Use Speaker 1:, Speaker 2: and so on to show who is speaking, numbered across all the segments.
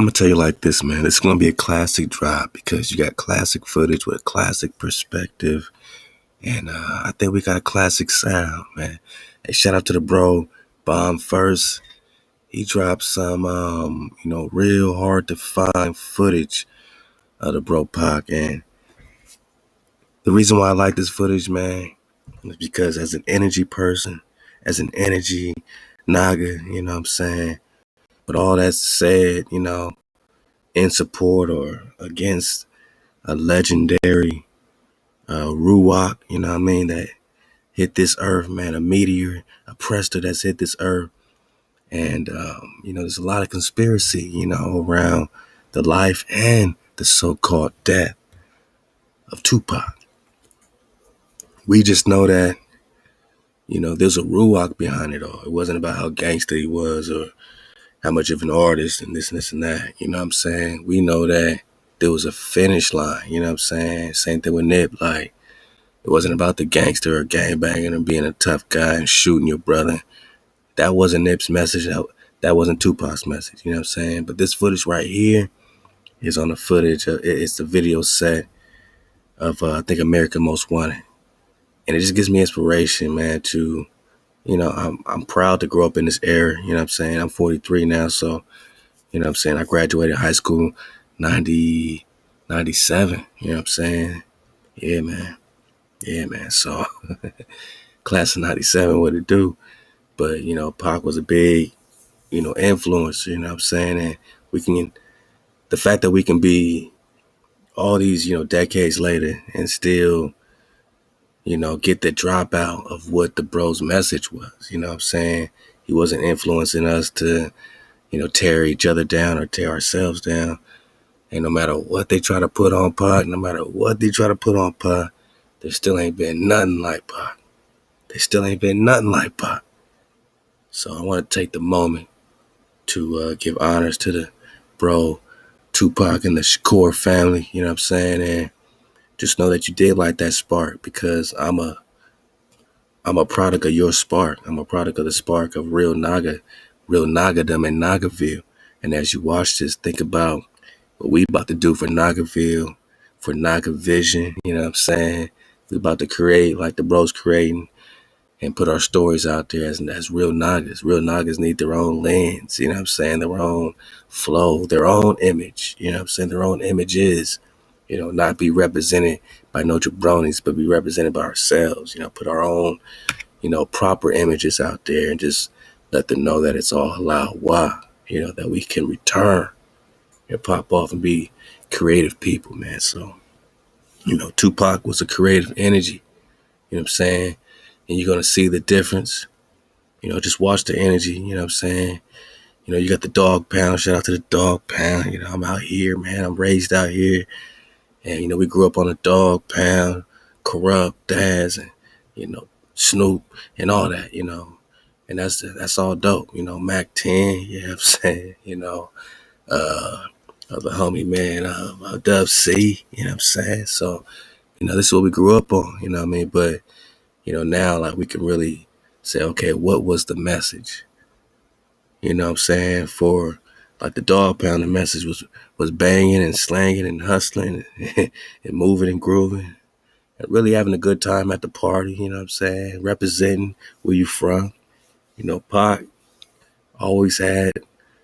Speaker 1: I'm gonna tell you like this, man. It's gonna be a classic drop because you got classic footage with a classic perspective, and I think we got a classic sound, man. Hey, shout out to the bro, Bomb First. He dropped some, real hard to find footage of the bro Pac, and the reason why I like this footage, man, is because as an energy person, as an energy naga, you know what I'm saying. But all that said, in support or against a legendary Ruach, you know what I mean, that hit this earth, man, a meteor, a predator that's hit this earth. And, there's a lot of conspiracy, around the life and the so-called death of Tupac. We just know that, there's a Ruach behind it all. It wasn't about how gangster he was or how much of an artist and this and that. You know what I'm saying? We know that there was a finish line, you know what I'm saying? Same thing with Nip, like, it wasn't about the gangster or gangbanging or being a tough guy and shooting your brother. That wasn't Nip's message. That wasn't Tupac's message, you know what I'm saying? But this footage right here is on the footage. It's the video set of, I think, America Most Wanted. And it just gives me inspiration, man, to, I'm proud to grow up in this era, you know what I'm saying? I'm 43 now, so, you know what I'm saying? I graduated high school 97, you know what I'm saying? Yeah, man. So, class of 97, what it do? But, Pac was a big, influence, you know what I'm saying? And the fact that we can be all these, decades later and still, get the dropout of what the bro's message was, you know what I'm saying? He wasn't influencing us to, tear each other down or tear ourselves down. And no matter what they try to put on Pac, there still ain't been nothing like Pac. So I want to take the moment to give honors to the bro Tupac and the Shakur family, you know what I'm saying? And just know that you did light that spark, because I'm a product of your spark. I'm a product of the spark of real Nagadom in Nagaville. And as you watch this, think about what we about to do for Nagaville, for Naga Vision, you know what I'm saying? We about to create like the bros creating and put our stories out there as real Nagas. Real Nagas need their own lens, you know what I'm saying? Their own flow, their own image, you know what I'm saying? Their own images, not be represented by no jabronis, but be represented by ourselves, put our own, proper images out there and just let them know that it's all Halal HaWah, that we can return and pop off and be creative people, man. So, Tupac was a creative energy, you know what I'm saying? And you're going to see the difference. Just watch the energy, you know what I'm saying? You got the dog pound. Shout out to the dog pound. I'm out here, man. I'm raised out here. And, we grew up on a dog pound, Corrupt, Daz, and, Snoop and all that, And that's all dope. Mac 10, you know what I'm saying? The homie, man, Dub C, you know what I'm saying? So, this is what we grew up on, you know what I mean? But, now, like, we can really say, okay, what was the message? You know what I'm saying? For, like, the dog pound, the message was banging and slanging and hustling and moving and grooving and really having a good time at the party, you know what I'm saying? Representing where you from. Pac always had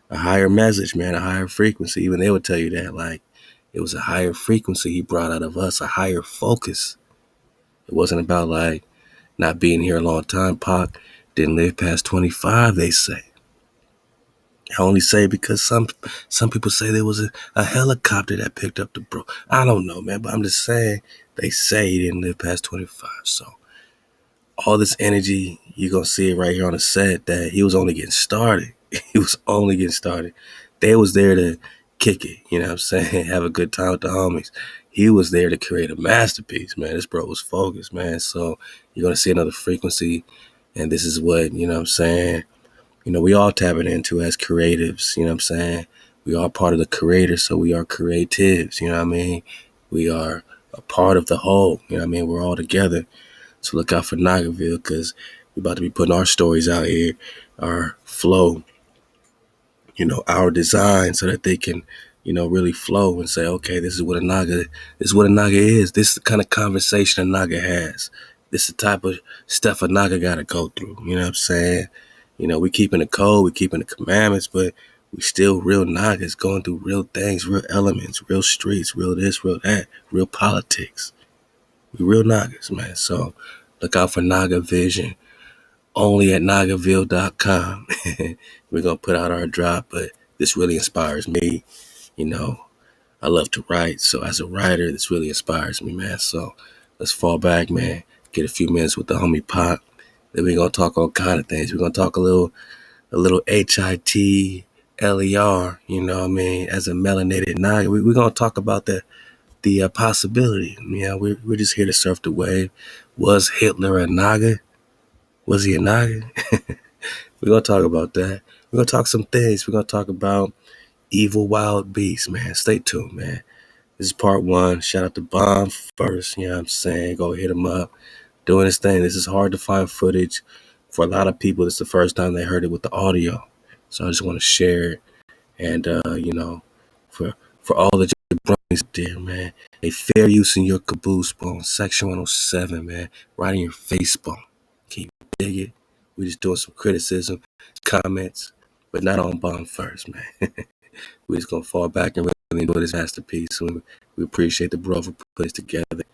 Speaker 1: a higher message, man, a higher frequency. Even they would tell you that, like, it was a higher frequency he brought out of us, a higher focus. It wasn't about, like, not being here a long time. Pac didn't live past 25, they say. I only say because some people say there was a helicopter that picked up the bro. I don't know, man, but I'm just saying they say he didn't live past 25. So all this energy, you're going to see it right here on the set that he was only getting started. He was only getting started. They was there to kick it, you know what I'm saying? Have a good time with the homies. He was there to create a masterpiece, man. This bro was focused, man. So you're going to see another frequency. And this is what, you know what I'm saying, we all tapping into as creatives, you know what I'm saying? We are part of the creator, so we are creatives, you know what I mean? We are a part of the whole, you know what I mean? We're all together. So look out for Nagaville, because we're about to be putting our stories out here, our flow, our design so that they can, really flow and say, okay, this is what a Naga is. This is the kind of conversation a Naga has. This is the type of stuff a Naga gotta go through. You know what I'm saying? We keeping the code, we keeping the commandments, but we still real Nagas going through real things, real elements, real streets, real this, real that, real politics. We real Nagas, man. So look out for Naga Vision. Only at nagaville.com. We're going to put out our drop, but this really inspires me. I love to write. So as a writer, this really inspires me, man. So let's fall back, man. Get a few minutes with the homie Pop. Then we're going to talk all kind of things. We're going to talk a little HIT, LER, as a melanated Naga. We're going to talk about the possibility. We're just here to surf the wave. Was Hitler a Naga? Was he a Naga? We're going to talk about that. We're going to talk some things. We're going to talk about evil wild beasts, man. Stay tuned, man. This is part 1. Shout out to Bomb first. You know what I'm saying? Go hit him up. Doing his thing. This is hard to find footage. For a lot of people, it's the first time they heard it with the audio. So I just want to share it. And, for all the jabronis there, man. A fair use in your caboose bone. Section 107, man. Right in your face bone. Can you dig it? We just doing some criticism, comments, but not on Bomb first, man. We just gonna fall back and really enjoy this masterpiece. We appreciate the bro for putting it together.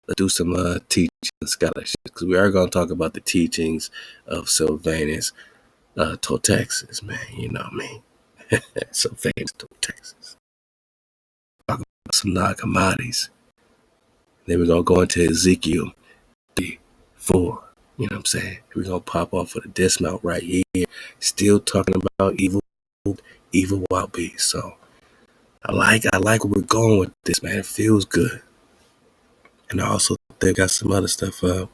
Speaker 1: Let's do some teaching scholarship because we are gonna talk about the teachings of Silvanus, Texas, man. You know what I mean? Silvanus, Texas. Talk about some Nagamadis. Then we're gonna go into Ezekiel 3:4. You know what I'm saying? We're going to pop off with a dismount right here. Still talking about evil wild beasts. So I like where we're going with this, man. It feels good. And I also think I got some other stuff up.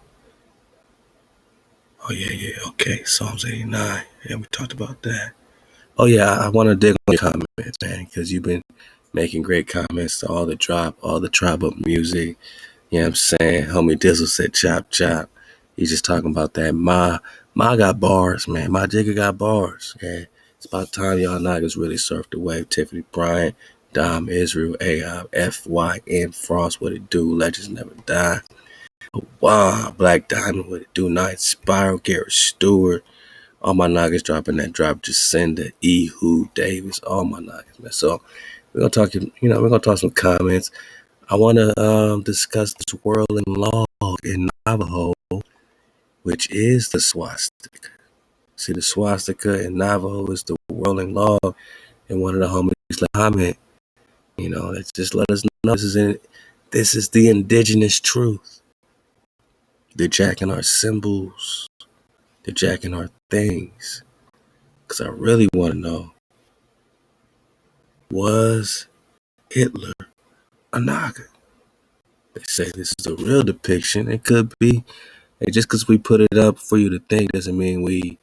Speaker 1: Oh, yeah. Okay. Psalms 89. Yeah, we talked about that. Oh, yeah. I want to dig on your comments, man, because you've been making great comments to all the tribe up music. You know what I'm saying? Homie Dizzle said chop, chop. He's just talking about that. Ma got bars, man. My Jigga got bars. Okay? It's about time y'all niggas really surfed the wave. Tiffany Bryant, Dom Israel, Ahab, FYN, Frost, what it do? Legends never die. Wow, Black Diamond, what it do? Night Spiral, Garrett Stewart. All my niggas dropping that drop. Jacinda, Ehud, Davis, all my niggas, man. So we're gonna talk some comments. I wanna discuss this whirling log in Navajo, which is the swastika. See, the swastika in Navajo is the whirling log, and one of the homies like comment, let's just let us know this is the indigenous truth. They're jacking our symbols, they're jacking our things. Because I really want to know, was Hitler a Naga? They say this is a real depiction. It could be. And just because we put it up for you to think doesn't mean we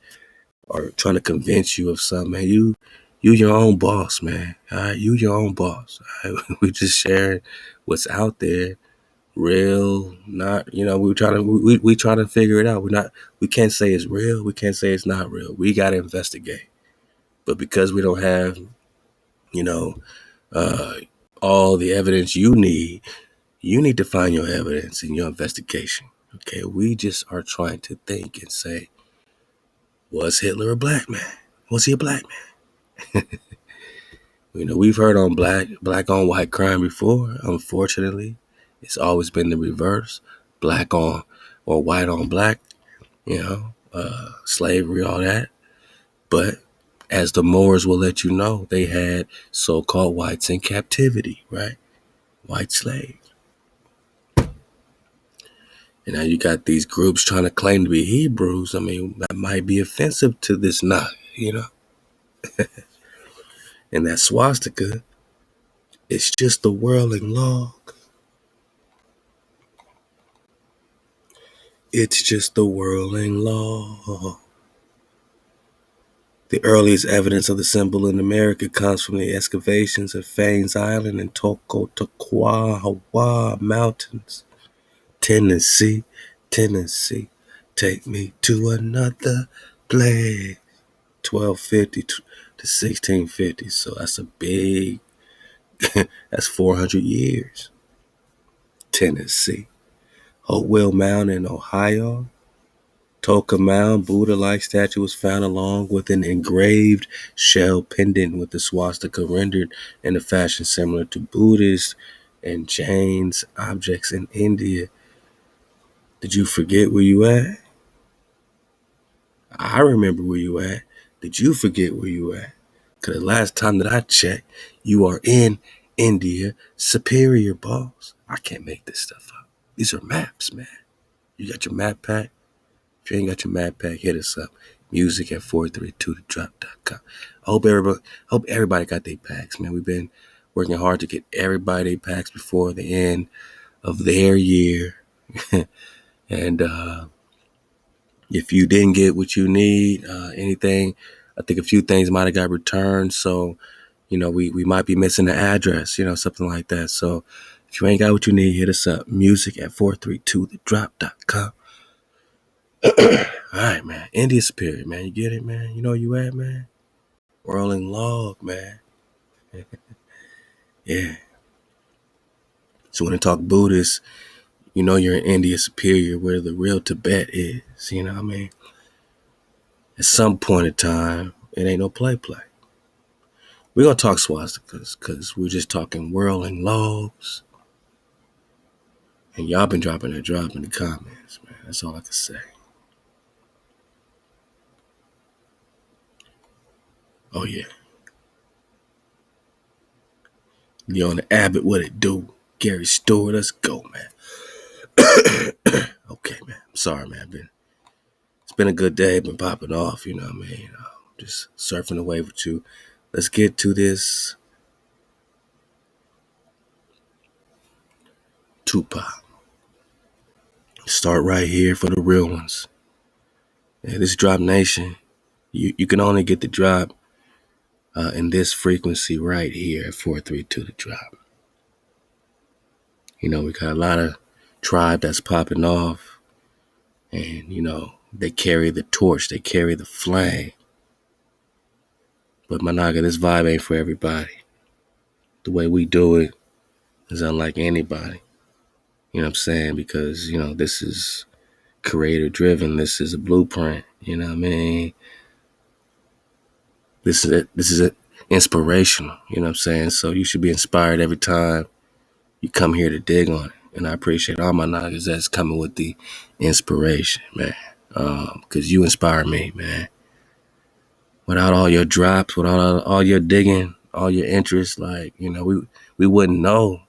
Speaker 1: are trying to convince you of something, man. You your own boss, man. All right, you your own boss. All right? We just sharing what's out there, real, not. We trying to figure it out. We can't say it's real. We can't say it's not real. We got to investigate. But because we don't have, all the evidence you need to find your evidence in your investigation. Okay, we just are trying to think and say, was Hitler a black man? Was he a black man? We've heard on black on white crime before. Unfortunately, it's always been the reverse. Black on or white on black, slavery, all that. But as the Moors will let you know, they had so-called whites in captivity, right? White slaves. And now you got these groups trying to claim to be Hebrews. I mean, that might be offensive to this knot, And that swastika, it's just the whirling log. It's just the whirling log. The earliest evidence of the symbol in America comes from the excavations of Faines Island and Toccoa Mountains. Tennessee, take me to another place. 1250 to the 1650s. So that's a big, that's 400 years. Tennessee. Hopewell Mountain in Ohio. Toka Mound Buddha-like statue was found along with an engraved shell pendant with the swastika rendered in a fashion similar to Buddhist and Jain's objects in India. Did you forget where you at? I remember where you at. Did you forget where you at? Because the last time that I checked, you are in India, Superior, boss. I can't make this stuff up. These are maps, man. You got your map pack? If you ain't got your map pack, hit us up. Music at 432thedrop.com. I hope everybody got their packs, man. We've been working hard to get everybody their packs before the end of their year. And if you didn't get what you need, anything, I think a few things might have got returned. So, we might be missing the address, something like that. So if you ain't got what you need, hit us up. Music at 432thedrop.com. All right, man. India Superior, man. You get it, man? You know where you at, man? Rolling log, man. Yeah. So when I talk Buddhist, you're in India Superior, where the real Tibet is. You know what I mean? At some point in time, it ain't no play. We're going to talk swastikas because we're just talking whirling logs. And y'all been dropping that drop in the comments, man. That's all I can say. Oh, yeah. Leon Abbott, what it do? Gary Stewart, let's go, man. Okay, man. I'm sorry, man. It's been a good day. Been popping off, you know what I mean? Just surfing the wave with you. Let's get to this Tupac. Start right here for the real ones. Yeah, this Drop Nation, you can only get the drop in this frequency right here at 432 the drop. We got a lot of tribe that's popping off, and they carry the torch, they carry the flame. But my naga, this vibe ain't for everybody. The way we do it is unlike anybody. You know what I'm saying? Because, this is creator driven. This is a blueprint. You know what I mean? This is it inspirational. You know what I'm saying? So you should be inspired every time you come here to dig on it. And I appreciate all my nagas that's coming with the inspiration, man. Because you inspire me, man. Without all your drops, without all your digging, all your interest, we wouldn't know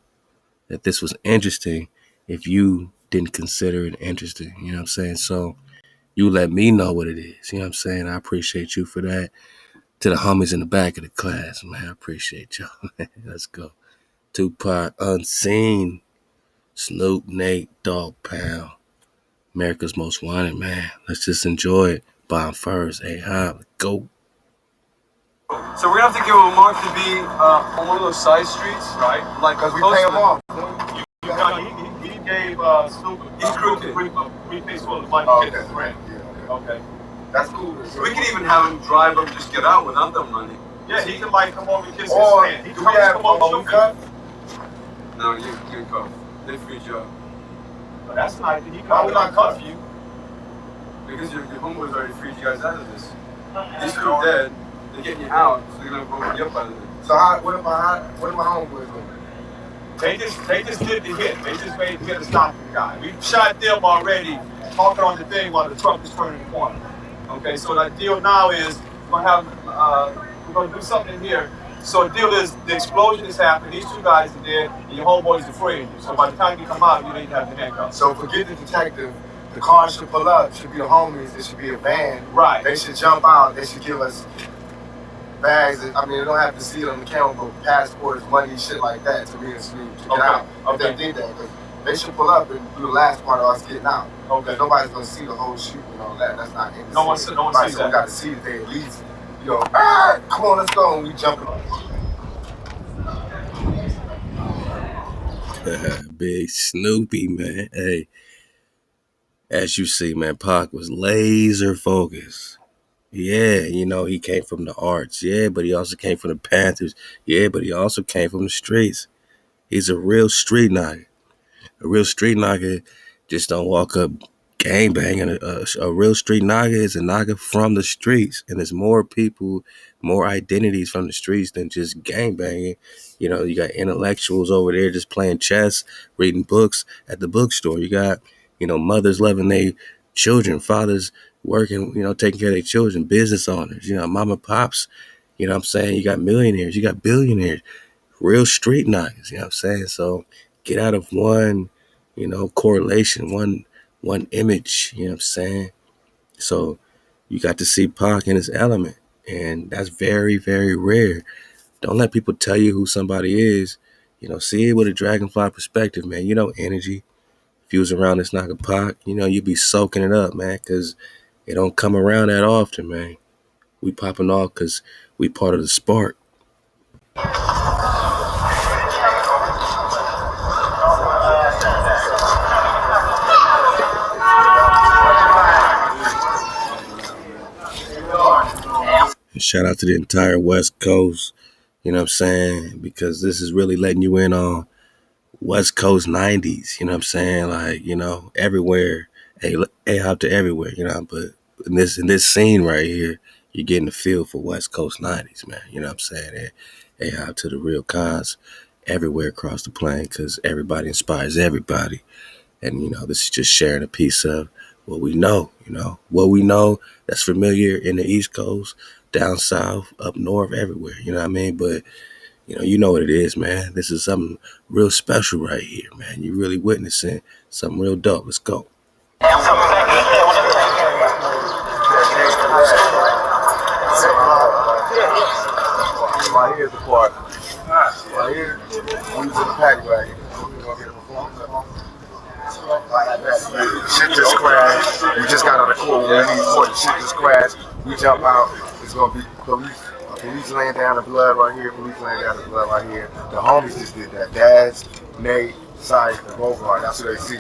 Speaker 1: that this was interesting if you didn't consider it interesting. You know what I'm saying? So you let me know what it is. You know what I'm saying? I appreciate you for that. To the homies in the back of the class, man, I appreciate y'all. Let's go. Tupac, Unseen, Snoop, Nate, Dog Pound, America's Most Wanted, man. Let's just enjoy it. Bomb first, let's go.
Speaker 2: So we're gonna have to give him a mark to be on one of those side streets, right? Like,
Speaker 3: because we pay him off.
Speaker 2: He gave Snoop a briefcase full of money to get his rent.
Speaker 3: Yeah,
Speaker 2: okay.
Speaker 3: That's cool.
Speaker 2: So we could even have him drive up, just get out without the money. Yeah, he can come over and kiss his hand.
Speaker 3: Do we have a cut?
Speaker 2: No, you cuff. They free job.
Speaker 3: But that's not. Why would not cuff you?
Speaker 2: Because your homeboys already freed you guys out of this. These two are dead. They're getting you out, so they're gonna go you up out of it.
Speaker 3: So what am my homeboys doing?
Speaker 2: They just did the hit. They just made the hit to stop the guy. We shot them already, talking on the thing while the truck was turning the corner. Okay, so the deal now is we're gonna do something here. So the deal is the explosion is happening. These two guys are dead, and your homeboy's afraid of you. So by the time you come out, you need to have the handcuffs.
Speaker 3: So forget the detective. The car should pull up. Should be the homies. It should be a van.
Speaker 2: Right.
Speaker 3: They should jump out. They should give us bags. They don't have to see it on the camera, but passports, money, shit like that to me and Snoop to get out. If they did that, because they should pull up and do the last part of us getting out. Okay. Nobody's gonna see the whole shoot and all that. That's not in the
Speaker 2: No one sees
Speaker 3: so
Speaker 2: that.
Speaker 3: We got to see that they at least, come on, let's go, and we jumping on.
Speaker 1: Big Snoopy, man. Hey, as you see, man, Pac was laser focused. Yeah, he came from the arts. Yeah, but he also came from the Panthers. Yeah, but he also came from the streets. He's a real street nigga. A real street nigga just don't walk up gang banging. A real street nigga is a nigga from the streets, and there's more people, more identities from the streets than just gang banging. You got intellectuals over there just playing chess, reading books at the bookstore. You got, mothers loving their children, fathers working, taking care of their children, business owners, mom and pops. You know what I'm saying? You got millionaires, you got billionaires, real street niggas, you know what I'm saying? So get out of one, correlation, one image, you know what I'm saying? So you got to see Pac in his element, and that's very, very rare. Don't let people tell you who somebody is. See it with a dragonfly perspective, man. Energy. If you was around this nigga Pac, you'd be soaking it up, man, because it don't come around that often, man. We popping off because we part of the spark. And shout out to the entire West Coast, you know what I'm saying? Because this is really letting you in on West Coast 90s, you know what I'm saying? Like, everywhere. Hey, hop to everywhere, but in this scene right here, you're getting the feel for West Coast 90s, man. You know what I'm saying? Hey, hop to the real cons everywhere across the plane, because everybody inspires everybody. And, this is just sharing a piece of what we know, what we know that's familiar in the East Coast, down south, up north, everywhere, you know what I mean? But, you know what it is, man. This is something real special right here, man. You're really witnessing something real dope. Let's go.
Speaker 3: Right here's the part. Right here, we was in the paddy wagon. Shit just crashed. We just got out of court. We need court. The shit just crashed. We jump out. It's gonna be police laying down the blood right here. Police laying down the blood right here. The homies just did that. Daz, Nate, Syke, and Bogart. That's what they see.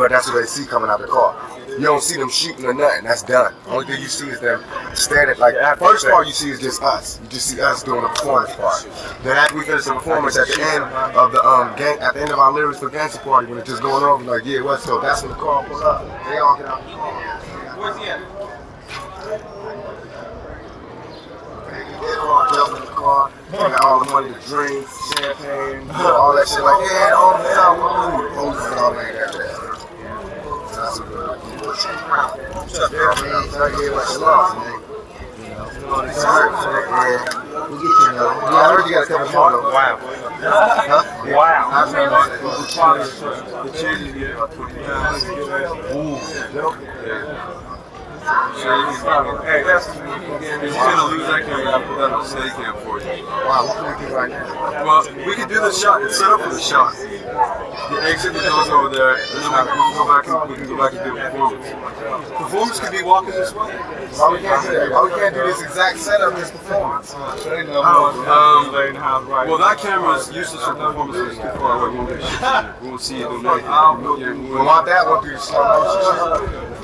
Speaker 3: That's what they see coming out the car. You don't see them shooting or nothing. That's done. Only thing you see is them standing. Like the first part you see is just us. You just see us doing the performance part. Then after we finish the performance, at the end of the gang, at the end of our lyrics for Gangsta Party, when it's just going on, we're like, yeah, what's up? That's when the car pulls up. They all get out the car. Where's he at? They all jump in the car. They got all the money to drink, champagne, all that shit. Like, yeah, all the time. Police and all that. That's a good idea. I heard you got a couple more though. Wow. Huh? Wow. The change you get. Hey, he's gonna lose that camera. I put that on steady cam for you. Wow, what can we do right now? Well, we can do the shot. It's set up for the shot. The exit that goes over there, and then we can go back and do a performance. Performance could be walking this way. Why we can't do that? Why we can't do this exact setup as performance? Well, that camera is useless for performance. It's too far away. We won't get shit from it. We won't see it doing anything. We want that one through the slow motion.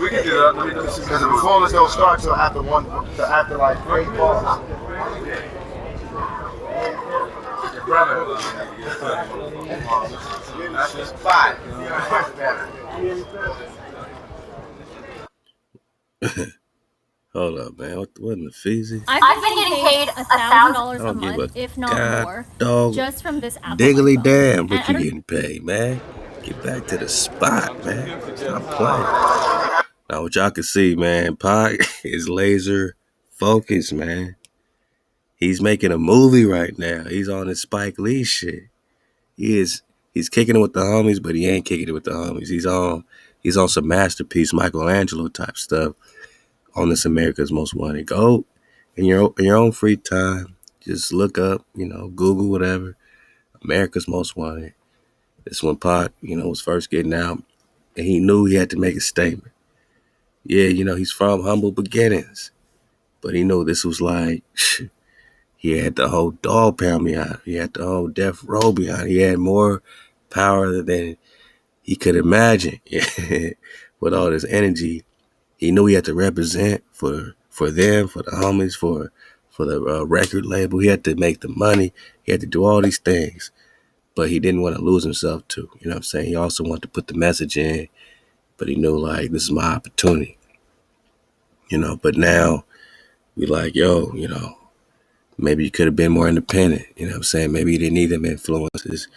Speaker 3: We can do that. Let me see. Because the performance don't start till after like 3 bars. That's just 5.
Speaker 1: Hold up, man. What in the feezy?
Speaker 4: I've been getting paid $1,000 a month, if not more,
Speaker 1: dog
Speaker 4: just from this app.
Speaker 1: Diggly damn what you getting paid, man. Get back to the spot, man. Stop playing. Now, what y'all can see, man, Pac is laser focused, man. He's making a movie right now. He's on his Spike Lee shit. He's kicking it with the homies, but he ain't kicking it with the homies. He's on some masterpiece Michelangelo type stuff on this America's Most Wanted. Go in your own free time. Just look up, Google whatever. America's Most Wanted. This when Pac, was first getting out, and he knew he had to make a statement. Yeah, he's from humble beginnings, but he knew this was like, he had the whole dog pound behind. He had the whole death row behind. He had more power than he could imagine. With all this energy, He knew he had to represent for them, for the homies, for the record label. He had to make the money. He had to do all these things, but he didn't want to lose himself too. You know what I'm saying? He also wanted to put the message in, but he knew like this is my opportunity. You know, but now we like, yo, you know, maybe you could have been more independent. You know what I'm saying? Maybe you didn't need them influences,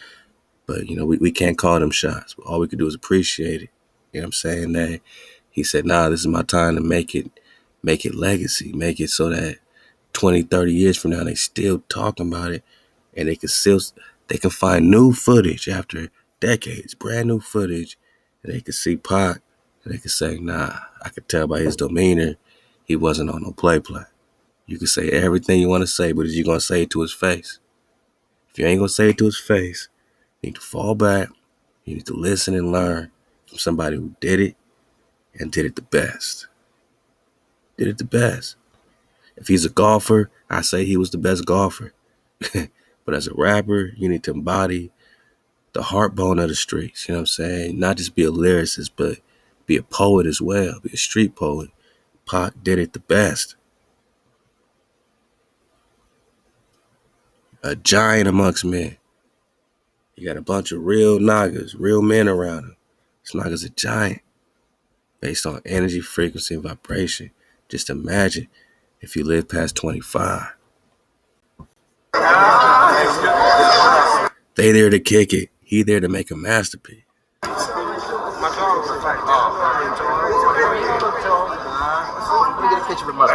Speaker 1: but you know, we can't call them shots. All we could do is appreciate it. You know what I'm saying? That he said, nah, this is my time to make it legacy, make it so that 20, 30 years from now, they still talking about it, and they can find new footage after decades, brand new footage, and they can see Pac, and they can say, nah, I could tell by his demeanor, he wasn't on no play. You can say everything you want to say, but is you going to say it to his face? If you ain't going to say it to his face, you need to fall back. You need to listen and learn from somebody who did it and did it the best. Did it the best. If he's a golfer, I say he was the best golfer. But as a rapper, you need to embody the heartbone of the streets. You know what I'm saying? Not just be a lyricist, but be a poet as well. Be a street poet. Pac did it the best. A giant amongst men. You got a bunch of real niggas, real men around him. This nigga's a giant based on energy, frequency, and vibration. Just imagine if you live past 25. They there to kick it. He there to make a masterpiece.
Speaker 3: Let me get a picture with my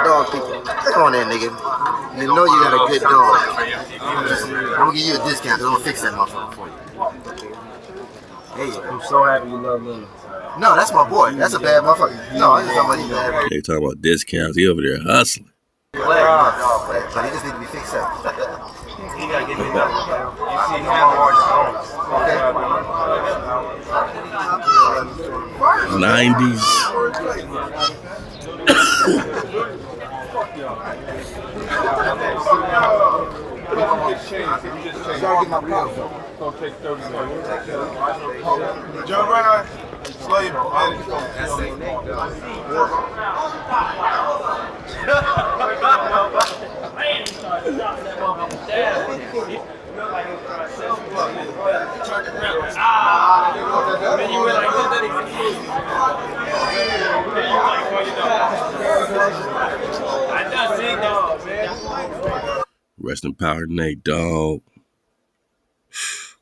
Speaker 3: dog people. Come on in, nigga. You know you got a good dog. I'm gonna give you a discount. They're gonna fix that motherfucker for you. Hey, I'm so happy you love Luna. No, that's my boy. That's a bad motherfucker. No, I just talking about bad.
Speaker 1: They talking about discounts. He over there hustling.
Speaker 3: But he just need to be fixed up. He gotta get me up. You see him on
Speaker 1: 90s.
Speaker 3: Joe Brown, slow your
Speaker 1: Rest in power, Nate Dogg.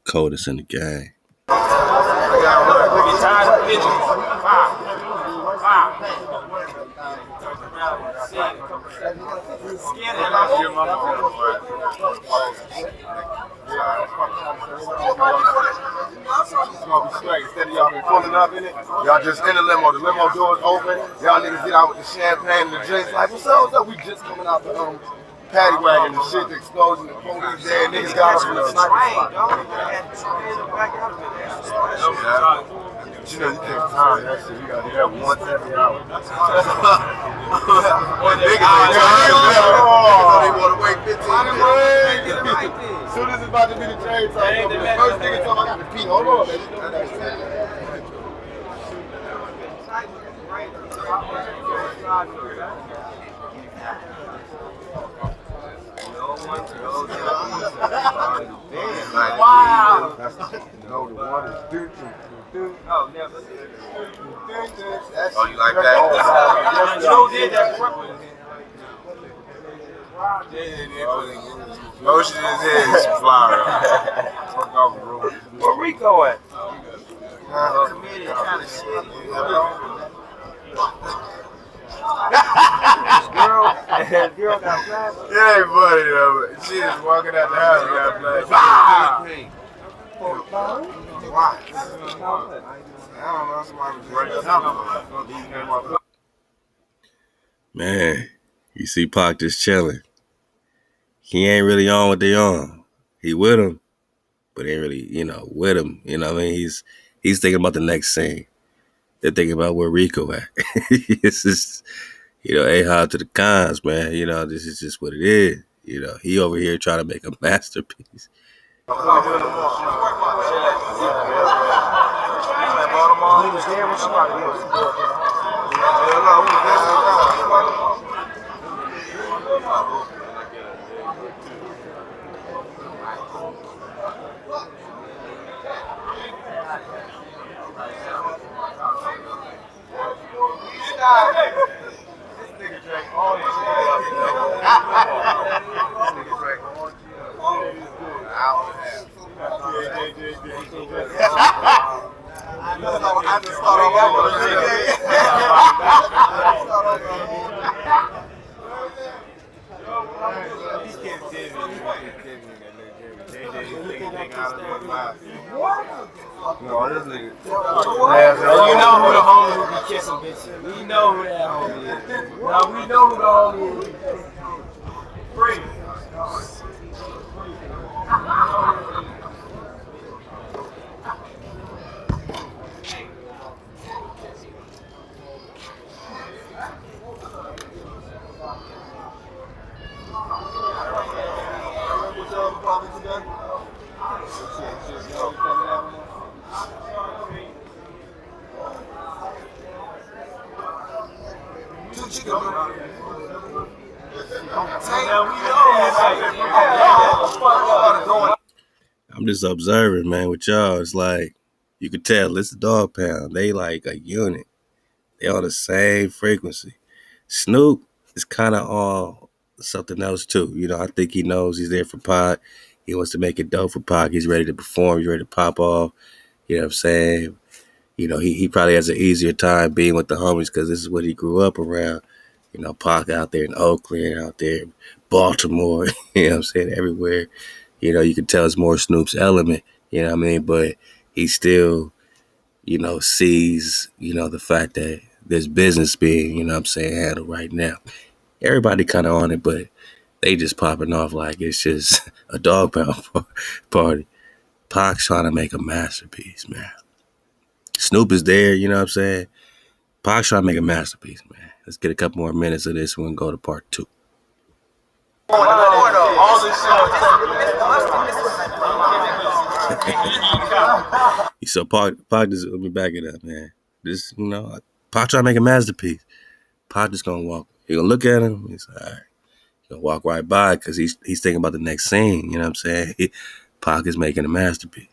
Speaker 1: Coldest in the game.
Speaker 3: Instead of y'all been pulling up in it, y'all just in the limo. The limo doors open. Y'all niggas get out with the champagne and the drinks. Like, what's up? We just coming out the paddy wagon and shit, the explosion, the police there. Niggas got us from the sniper spot. You know, you can't time that shit. You gotta do that once every hour. Niggas they want to wait 15 minutes. Soon as it's about to be the train time, the first nigga tell me I got to pee. Hold on, baby. Wow. No, the one is dude. Oh, never. Oh, you like that? Joe did that. Motion in his head is flower. Where Rico at? Comedian kind of shit. Girl got flash. It ain't funny though. She is walking out the house and got flash. Why? I don't know. Somebody was right.
Speaker 1: Man, you see Pac just chilling. He ain't really on what they on. He with him, but ain't really, with him. You know what I mean? He's thinking about the next scene. They're thinking about where Rico at. It's just, A-Hod to the cons, man. This is just what it is. He over here trying to make a masterpiece. I'm just observing, man, with y'all. It's like, you could tell it's the dog pound. They like a unit. They on the same frequency. Snoop is kind of on something else too. You know, I think he knows he's there for Pac. He wants to make it dope for Pac. He's ready to perform. He's ready to pop off. You know what I'm saying? You know, he probably has an easier time being with the homies because this is what he grew up around. You know, Pac out there in Oakland, out there in Baltimore, you know what I'm saying, everywhere. You know, you can tell it's more Snoop's element, you know what I mean? But he still, you know, sees, you know, the fact that there's business being, you know what I'm saying, handled right now. Everybody kind of on it, but they just popping off like it's just a dog pound party. Pac's trying to make a masterpiece, man. Snoop is there, you know what I'm saying? Pac's trying to make a masterpiece, man. Let's get a couple more minutes of this and go to part 2. So Pac just, let me back it up, man. This, you know, Pac trying to make a masterpiece. Pac just gonna walk. He gonna look at him. He's like, all right. He's gonna walk right by because he's thinking about the next scene. You know what I'm saying? Pac is making a masterpiece.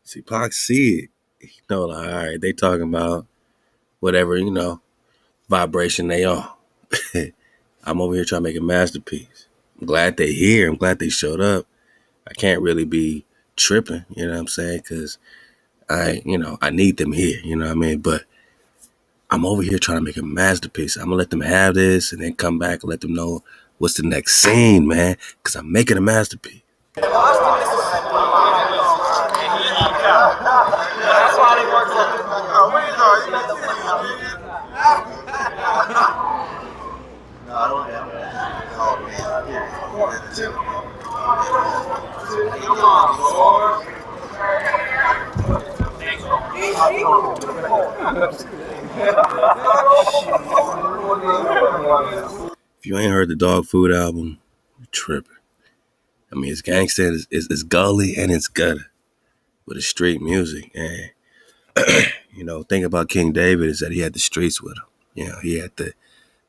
Speaker 1: See, Pac see it. He know, like, all right, they talking about whatever, you know, vibration they on. I'm over here trying to make a masterpiece. I'm glad they here. I'm glad they showed up. I can't really be tripping, you know what I'm saying? Because I need them here, you know what I mean? But I'm over here trying to make a masterpiece. I'm going to let them have this and then come back and let them know what's the next scene, man, because I'm making a masterpiece. If you ain't heard the Dog Food album, you're tripping. I mean, it's gangsta, it's gully, and it's gutter with the street music. And, you know, thing about King David is that he had the streets with him. You know, he had the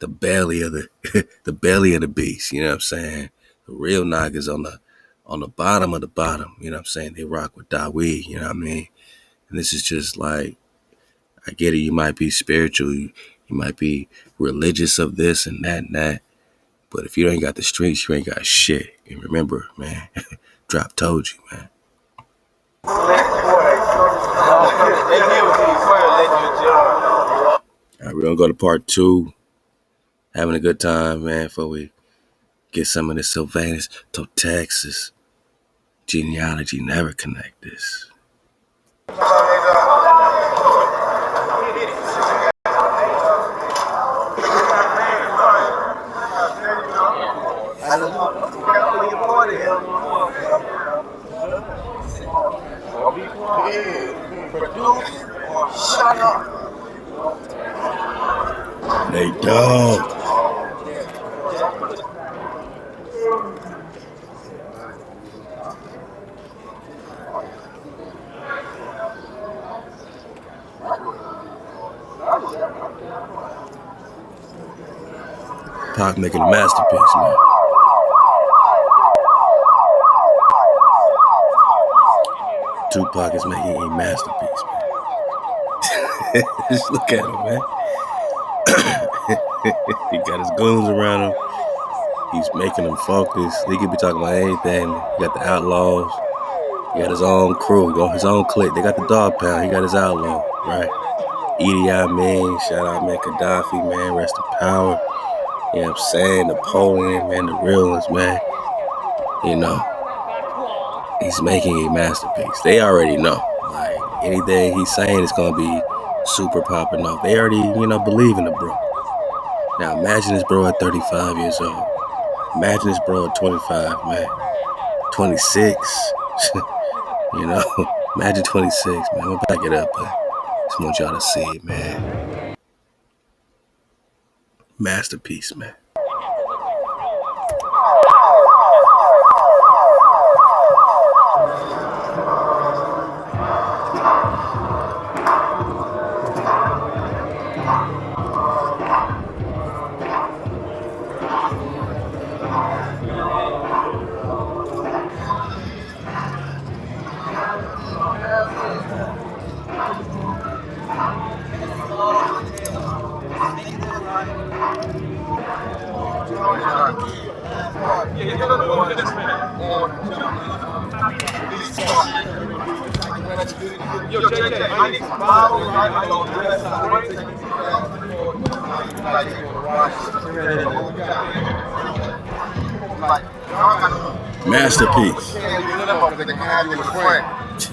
Speaker 1: belly of the belly of the beast. You know what I'm saying? The real niggas on the bottom of the bottom. You know what I'm saying? They rock with Dawi. You know what I mean? And this is just like, I get it. You might be spiritual. You might be religious of this and that. But if you ain't got the streets, you ain't got shit. And remember, man, Drop told you, man. All right, we're going to go to part 2. Having a good time, man, before we get some of this Silvanus to Texas genealogy. Never connect this.
Speaker 3: Shut up.
Speaker 1: They dog. Pac making a masterpiece, man. Tupac is making a masterpiece, man. Just look at him, man. He got his goons around him. He's making them focus. He could be talking about anything. He got the outlaws. He got his own crew, his own clique. They got the dog pound. He got his outlaw, right? Idi Amin, shout out, man. Gaddafi, man. Rest in power. You know what I'm saying? Napoleon, man. The real ones, man. You know, he's making a masterpiece. They already know. Like, anything he's saying is going to be super popping off. They already, believe in the bro. Now, imagine this bro at 35 years old. Imagine this bro at 25, man. 26. Imagine 26, man. I'm going to back it up, but I just want y'all to see it, man. Masterpiece, man.
Speaker 2: Yo, JJ, I need some bottles.
Speaker 1: Masterpiece.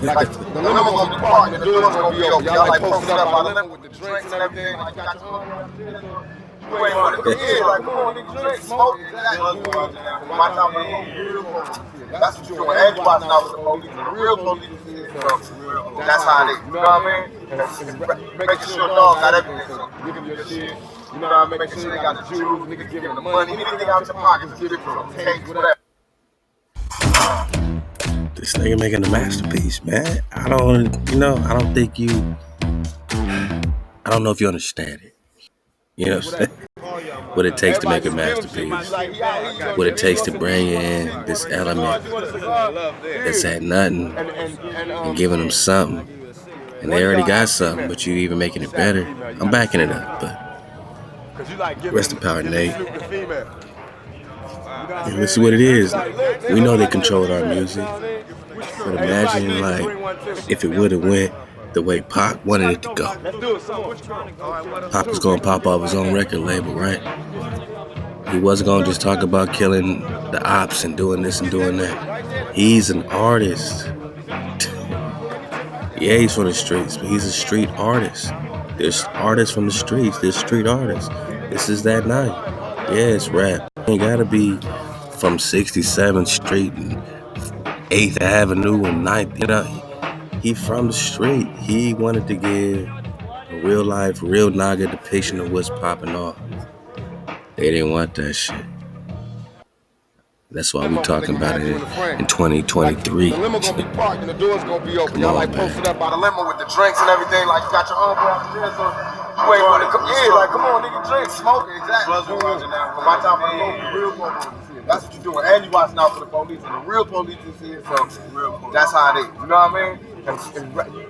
Speaker 3: Like, the limo gonna be parked, the doors gonna be open. Y'all like posted up by the limo with the drinks and everything. Like, you got your you ain't want to come in, like, come on, nigga, drink, smoke. Watch out, man. That's what you doing. And you watching out with the police. The real police is, that's how they, you know what I mean? Making sure dog got everything. So give him your shit. You know what I mean? Making sure they got the jewels, niggas giving them the money. Anything out your pockets, give it to them. Take whatever.
Speaker 1: This nigga making a masterpiece, man. I don't know if you understand it. You know what I'm saying? What it takes to make a masterpiece. What it takes to bring in this element that's at nothing and giving them something. And they already got something, but you even making it better. I'm backing it up, but rest in power, Nate. And this is what it is. We know they controlled our music. But imagine, like, if it would have went the way Pac wanted it to go. Pac was going to pop off his own record label, right? He wasn't going to just talk about killing the ops and doing this and doing that. He's an artist. Yeah, he's from the streets, but he's a street artist. There's artists from the streets. There's street artists. This is that night. Yeah, it's rap. You gotta be from 67th Street and 8th Avenue and 9th. You know, he from the street. He wanted to give a real life, real Naga depiction of what's popping off. They didn't want that shit. That's why we talking about it in 2023.
Speaker 3: The limo gonna be parked and the doors gonna be open. Y'all like posted up by the limo with the drinks and everything. Like you got your homeboy out there, so you ain't want to come. Yeah, like come on, nigga, drink, smoke, exactly. Watch out for the real police. That's what you doing, and you watching out for the police. And the real police is here, so that's how it is. You know what I mean? And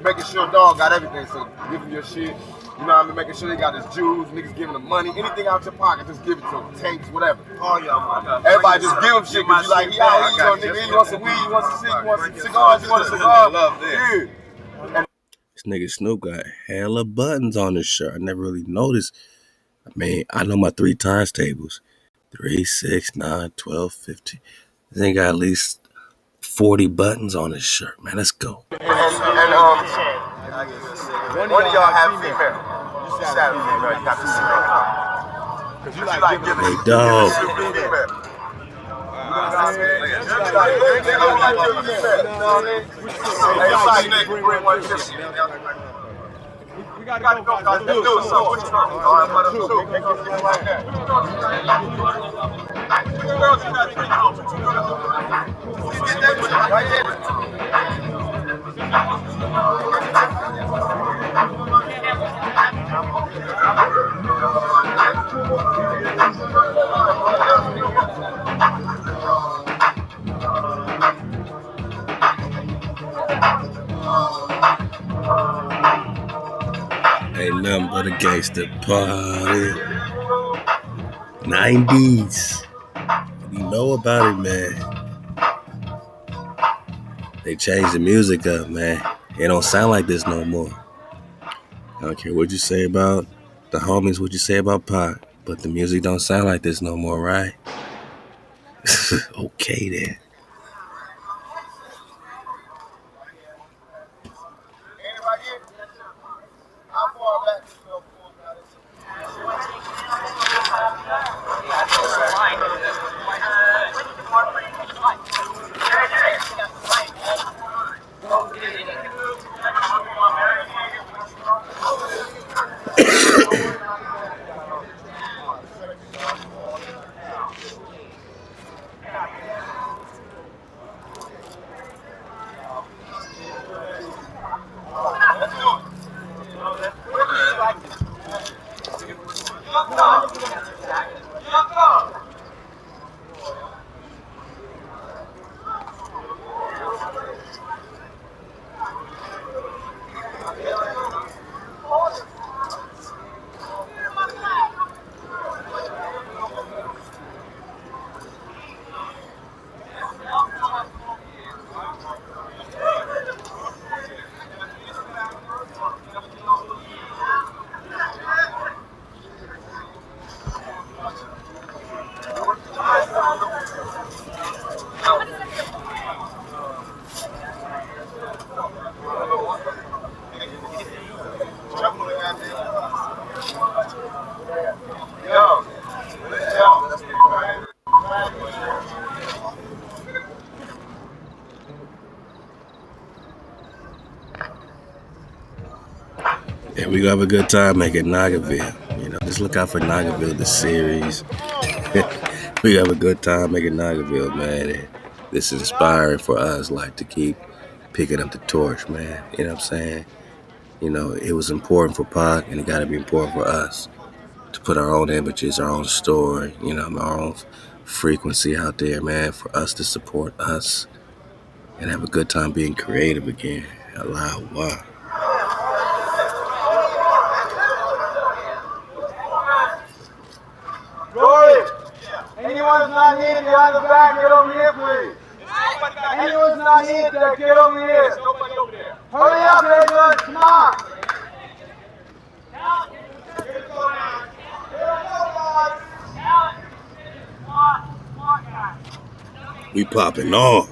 Speaker 3: making sure dog got everything. So give him your shit. You know what I mean? Making sure they got his jewels, niggas giving them money, anything out your pocket, just give it to them. Tapes, whatever. Oh, yeah, everybody just give him shit because you like, yeah, you want some weed, you want some cig, you want some cigars, you want a cigar. Yeah.
Speaker 1: This nigga Snoop got hella buttons on his shirt. I never really noticed. I mean, I know my 3 times tables. 3, 6, 9, 12, 15. This nigga got at least 40 buttons on his shirt, man. Let's go.
Speaker 3: And one of y'all have female. You should have female. You got to see that. Because you like giving
Speaker 1: hey, dog.
Speaker 2: We gotta go, guys. Let's do it. So, what you talking about? All right, what up, too? Make it like that. What you girls you got drinking on? What you girls doing? Get that shit right
Speaker 1: Ain't nothing but a gangster party. 90s. What do you know about it, man? They changed the music up, man. It don't sound like this no more. I don't care what you say about the homies, what you say about Pac, but the music don't sound like this no more, right? Okay, then. And we gonna have a good time making Nagarville. You know, just look out for Nagarville, the series. We have a good time making Nagarville, man. And this is inspiring for us, like, to keep picking up the torch, man. You know what I'm saying? You know, it was important for Pac, and it gotta be important for us to put our own images, our own story, you know, our own frequency out there, man, for us to support us and have a good time being creative again. Halal HaWah.
Speaker 2: Rory, anyone's not needed behind the back, get over here, please. Anyone's not needed there, get over here. Nobody over there. Hurry up, everyone, come on. Here we go now. Here we go, guys.
Speaker 1: We popping off.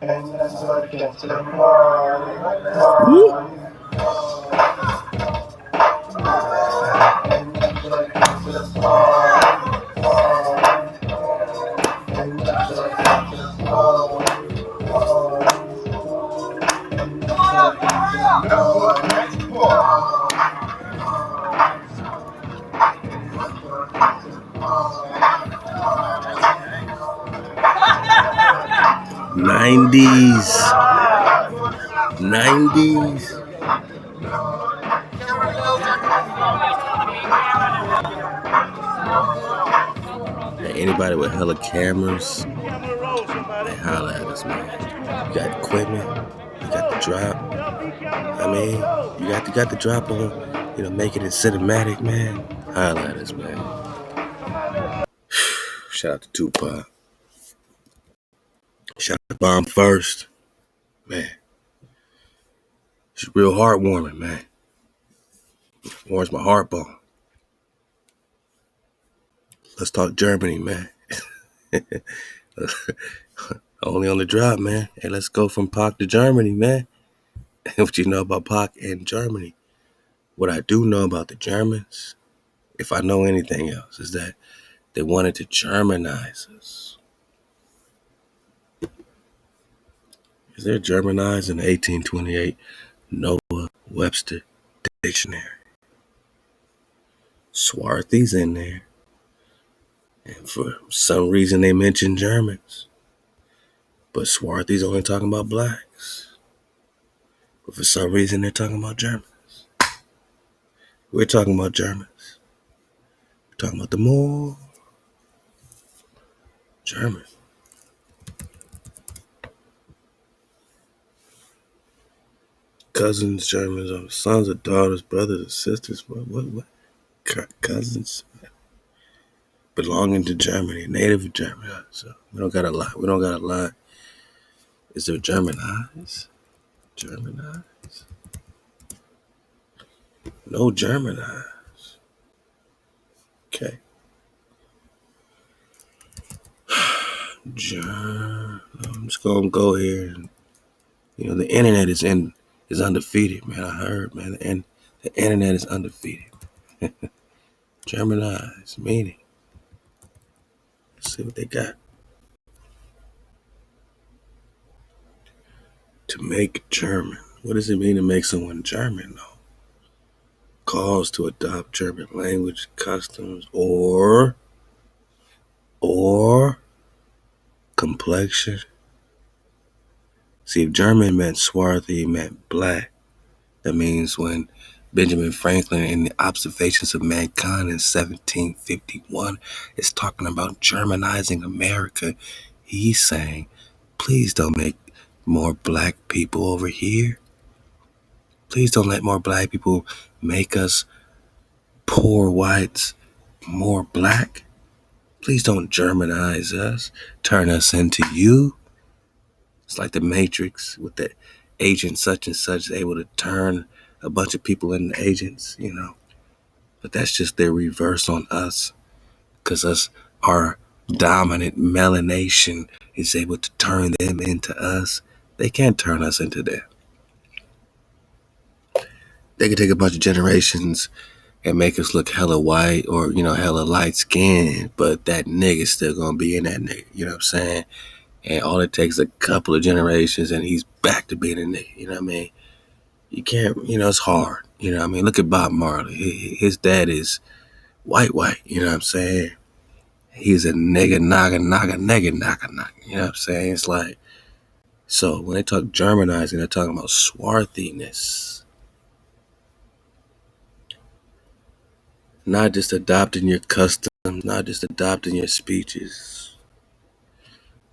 Speaker 3: And that's what gets the party.
Speaker 1: '90s. '90s. Hey, anybody with hella cameras, they holla at us, man. You got equipment, you got the drop. I mean, you got the drop on, you know, making it cinematic, man. Holla at us, man. Shout out to Tupac. Shout out to Bomb First. Man. It's real heartwarming, man. Warms my heartbone. Let's talk Germany, man. Only on the drop, man. Hey, let's go from Pac to Germany, man. What you know about Pac and Germany? What I do know about the Germans, if I know anything else, is that they wanted to Germanize us. Is there Germanized in the 1828 Noah Webster Dictionary? Swarthy's in there. And for some reason they mention Germans. But Swarthy's only talking about blacks. But for some reason they're talking about Germans. We're talking about Germans. We're talking about the more German. Cousins, Germans, or sons or daughters, brothers or sisters. What? Cousins belonging to Germany, native Germany. So we don't got a lot. Is there Germanized? Germanized? No Germanized. Okay. I'm just gonna go here. The internet is undefeated, man. I heard, man, and the internet is undefeated. Germanized meaning. Let's see what they got. To make German. What does it mean to make someone German, though? Cause to adopt German language, customs, or complexion. See, if German meant swarthy, it meant black. That means when Benjamin Franklin in the Observations of Mankind in 1751 is talking about Germanizing America, he's saying, please don't make more black people over here. Please don't let more black people make us poor whites more black. Please don't Germanize us, turn us into you. It's like the Matrix with the agent such and such able to turn a bunch of people into agents, But that's just their reverse on us, because our dominant melanation is able to turn them into us. They can't turn us into them. They can take a bunch of generations and make us look hella white or, hella light skinned, but that nigga's still gonna be in that nigga, you know what I'm saying? And all it takes is a couple of generations and he's back to being a nigga, you know what I mean? You can't, it's hard, you know what I mean? Look at Bob Marley. His dad is white, you know what I'm saying? He's a nigga, naga, nigga, naga, you know what I'm saying? It's like, so when they talk Germanizing, they're talking about swarthiness. Not just adopting your customs, not just adopting your speeches,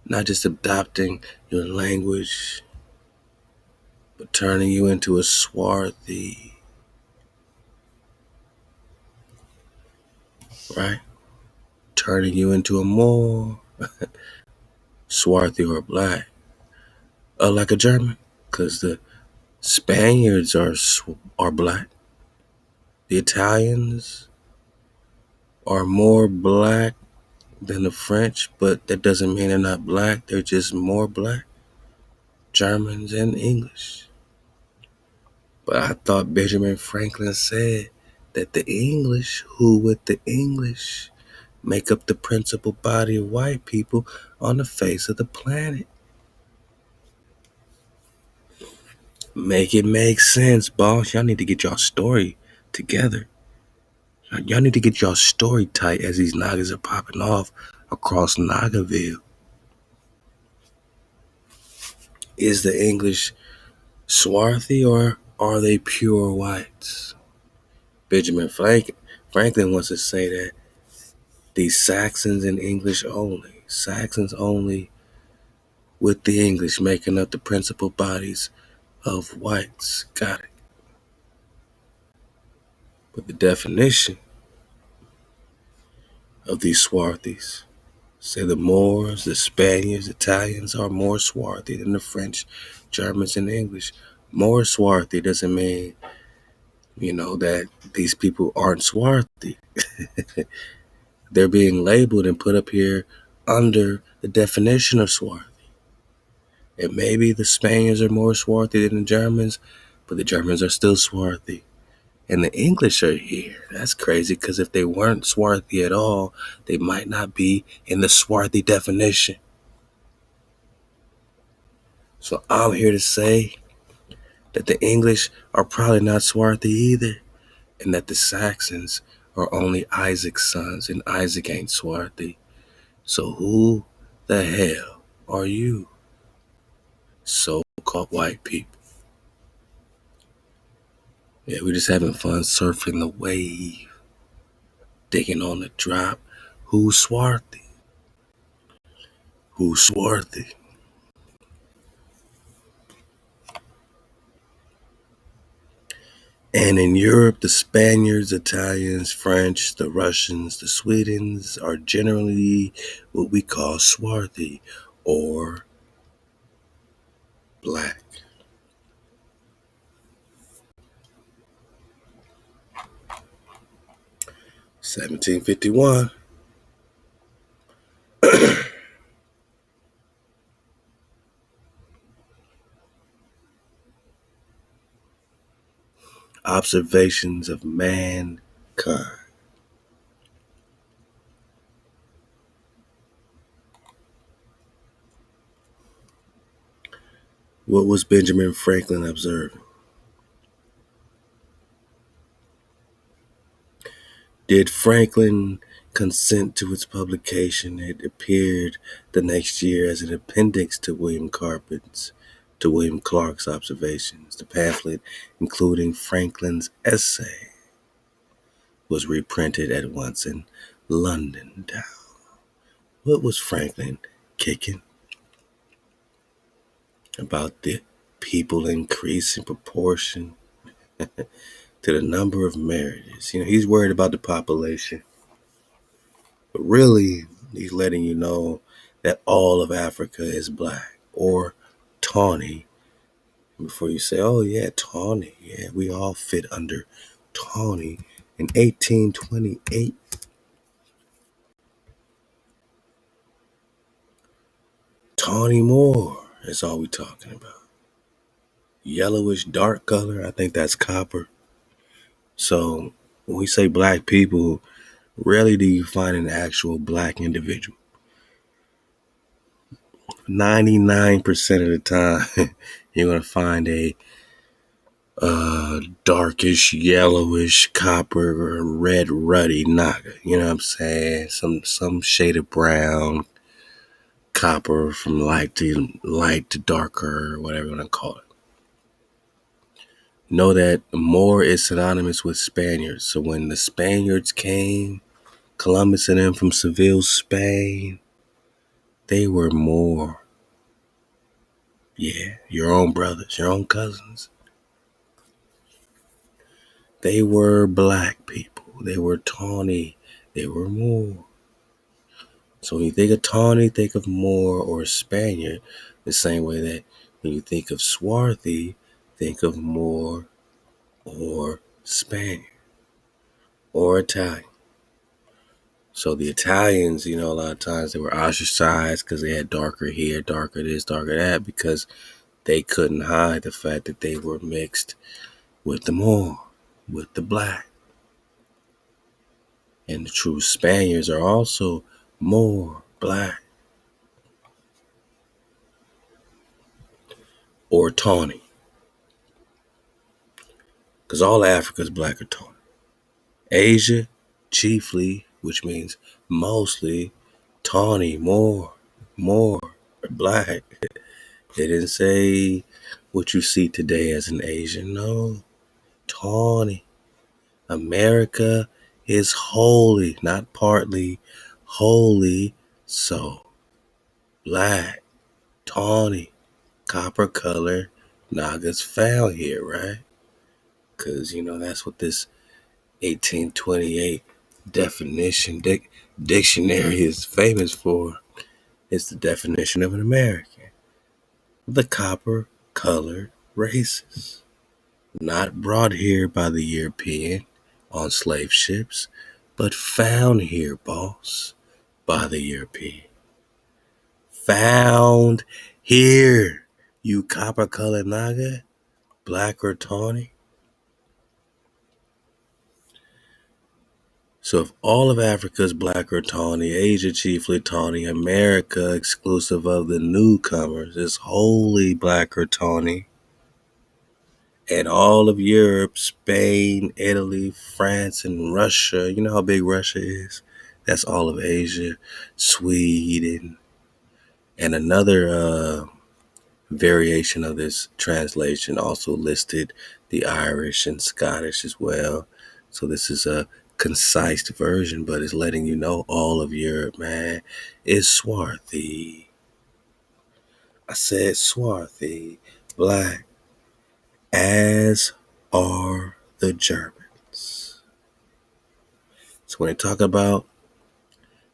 Speaker 1: not just adopting your language, but turning you into a swarthy, right? Turning you into a more swarthy or black, like a German, because the Spaniards are black. The Italians are more black than the French, but that doesn't mean they're not black. They're just more black. Germans and English. But I thought Benjamin Franklin said that the English, who with the English, make up the principal body of white people on the face of the planet. Make it make sense, boss. Y'all need to get y'all story together. Y'all need to get y'all story tight as these niggas are popping off across Nagaville. Is the English swarthy or are they pure whites? Benjamin Franklin wants to say that these Saxons and English only. Saxons only with the English making up the principal bodies of whites. Got it. But the definition of these swarthies say the Moors, the Spaniards, Italians are more swarthy than the French, Germans, and English. More swarthy doesn't mean, that these people aren't swarthy. They're being labeled and put up here under the definition of swarthy. And maybe the Spaniards are more swarthy than the Germans, but the Germans are still swarthy. And the English are here. That's crazy, because if they weren't swarthy at all, they might not be in the swarthy definition. So I'm here to say that the English are probably not swarthy either, and that the Saxons are only Isaac's sons, and Isaac ain't swarthy. So who the hell are you, so-called white people? Yeah, we're just having fun surfing the wave, digging on the drop. Who's swarthy? Who's swarthy? And in Europe, the Spaniards, Italians, French, the Russians, the Swedes are generally what we call swarthy or black. (1751). Observations of mankind. What was Benjamin Franklin observing? Did Franklin consent to its publication? It appeared the next year as an appendix to William Clark's observations. The pamphlet, including Franklin's essay, was reprinted at once in London town. What was Franklin kicking? About the people increase in proportion to the number of marriages. He's worried about the population. But really, he's letting you know that all of Africa is black or tawny. Before you say, oh yeah, tawny. Yeah, we all fit under tawny. In 1828, tawny more is all we talking about. Yellowish dark color, I think that's copper. So when we say black people, rarely do you find an actual black individual. 99% of the time, you're going to find a darkish, yellowish, copper, or red, ruddy naga. You know what I'm saying? Some shade of brown, copper, from light to darker, whatever you want to call it. Know that Moor is synonymous with Spaniards. So when the Spaniards came, Columbus and them from Seville, Spain, they were Moor. Yeah, your own brothers, your own cousins. They were black people. They were tawny. They were Moor. So when you think of tawny, think of Moor or Spaniard. The same way that when you think of swarthy, think of Moor or Spaniard or Italian. So the Italians, a lot of times they were ostracized because they had darker hair, darker this, darker that, because they couldn't hide the fact that they were mixed with the Moor, with the black. And the true Spaniards are also more black or tawny. Because all Africa is black or tawny. Asia, chiefly, which means mostly, tawny, more black. They didn't say what you see today as an Asian. No, tawny. America is wholly, not partly, wholly so. Black, tawny, copper color Nagas found here, right? Because, that's what this 1828 definition dictionary is famous for. It's the definition of an American. The copper colored races. Not brought here by the European on slave ships, but found here, boss, by the European. Found here, you copper-colored naga, black or tawny. So if all of Africa is black or tawny, Asia chiefly tawny, America exclusive of the newcomers is wholly black or tawny, and all of Europe, Spain, Italy, France, and Russia, you know how big Russia is? That's all of Asia, Sweden, and another variation of this translation also listed the Irish and Scottish as well. So this is a concise version, but it's letting you know all of Europe, man, is swarthy. I said swarthy, black, as are the Germans. So when they talk about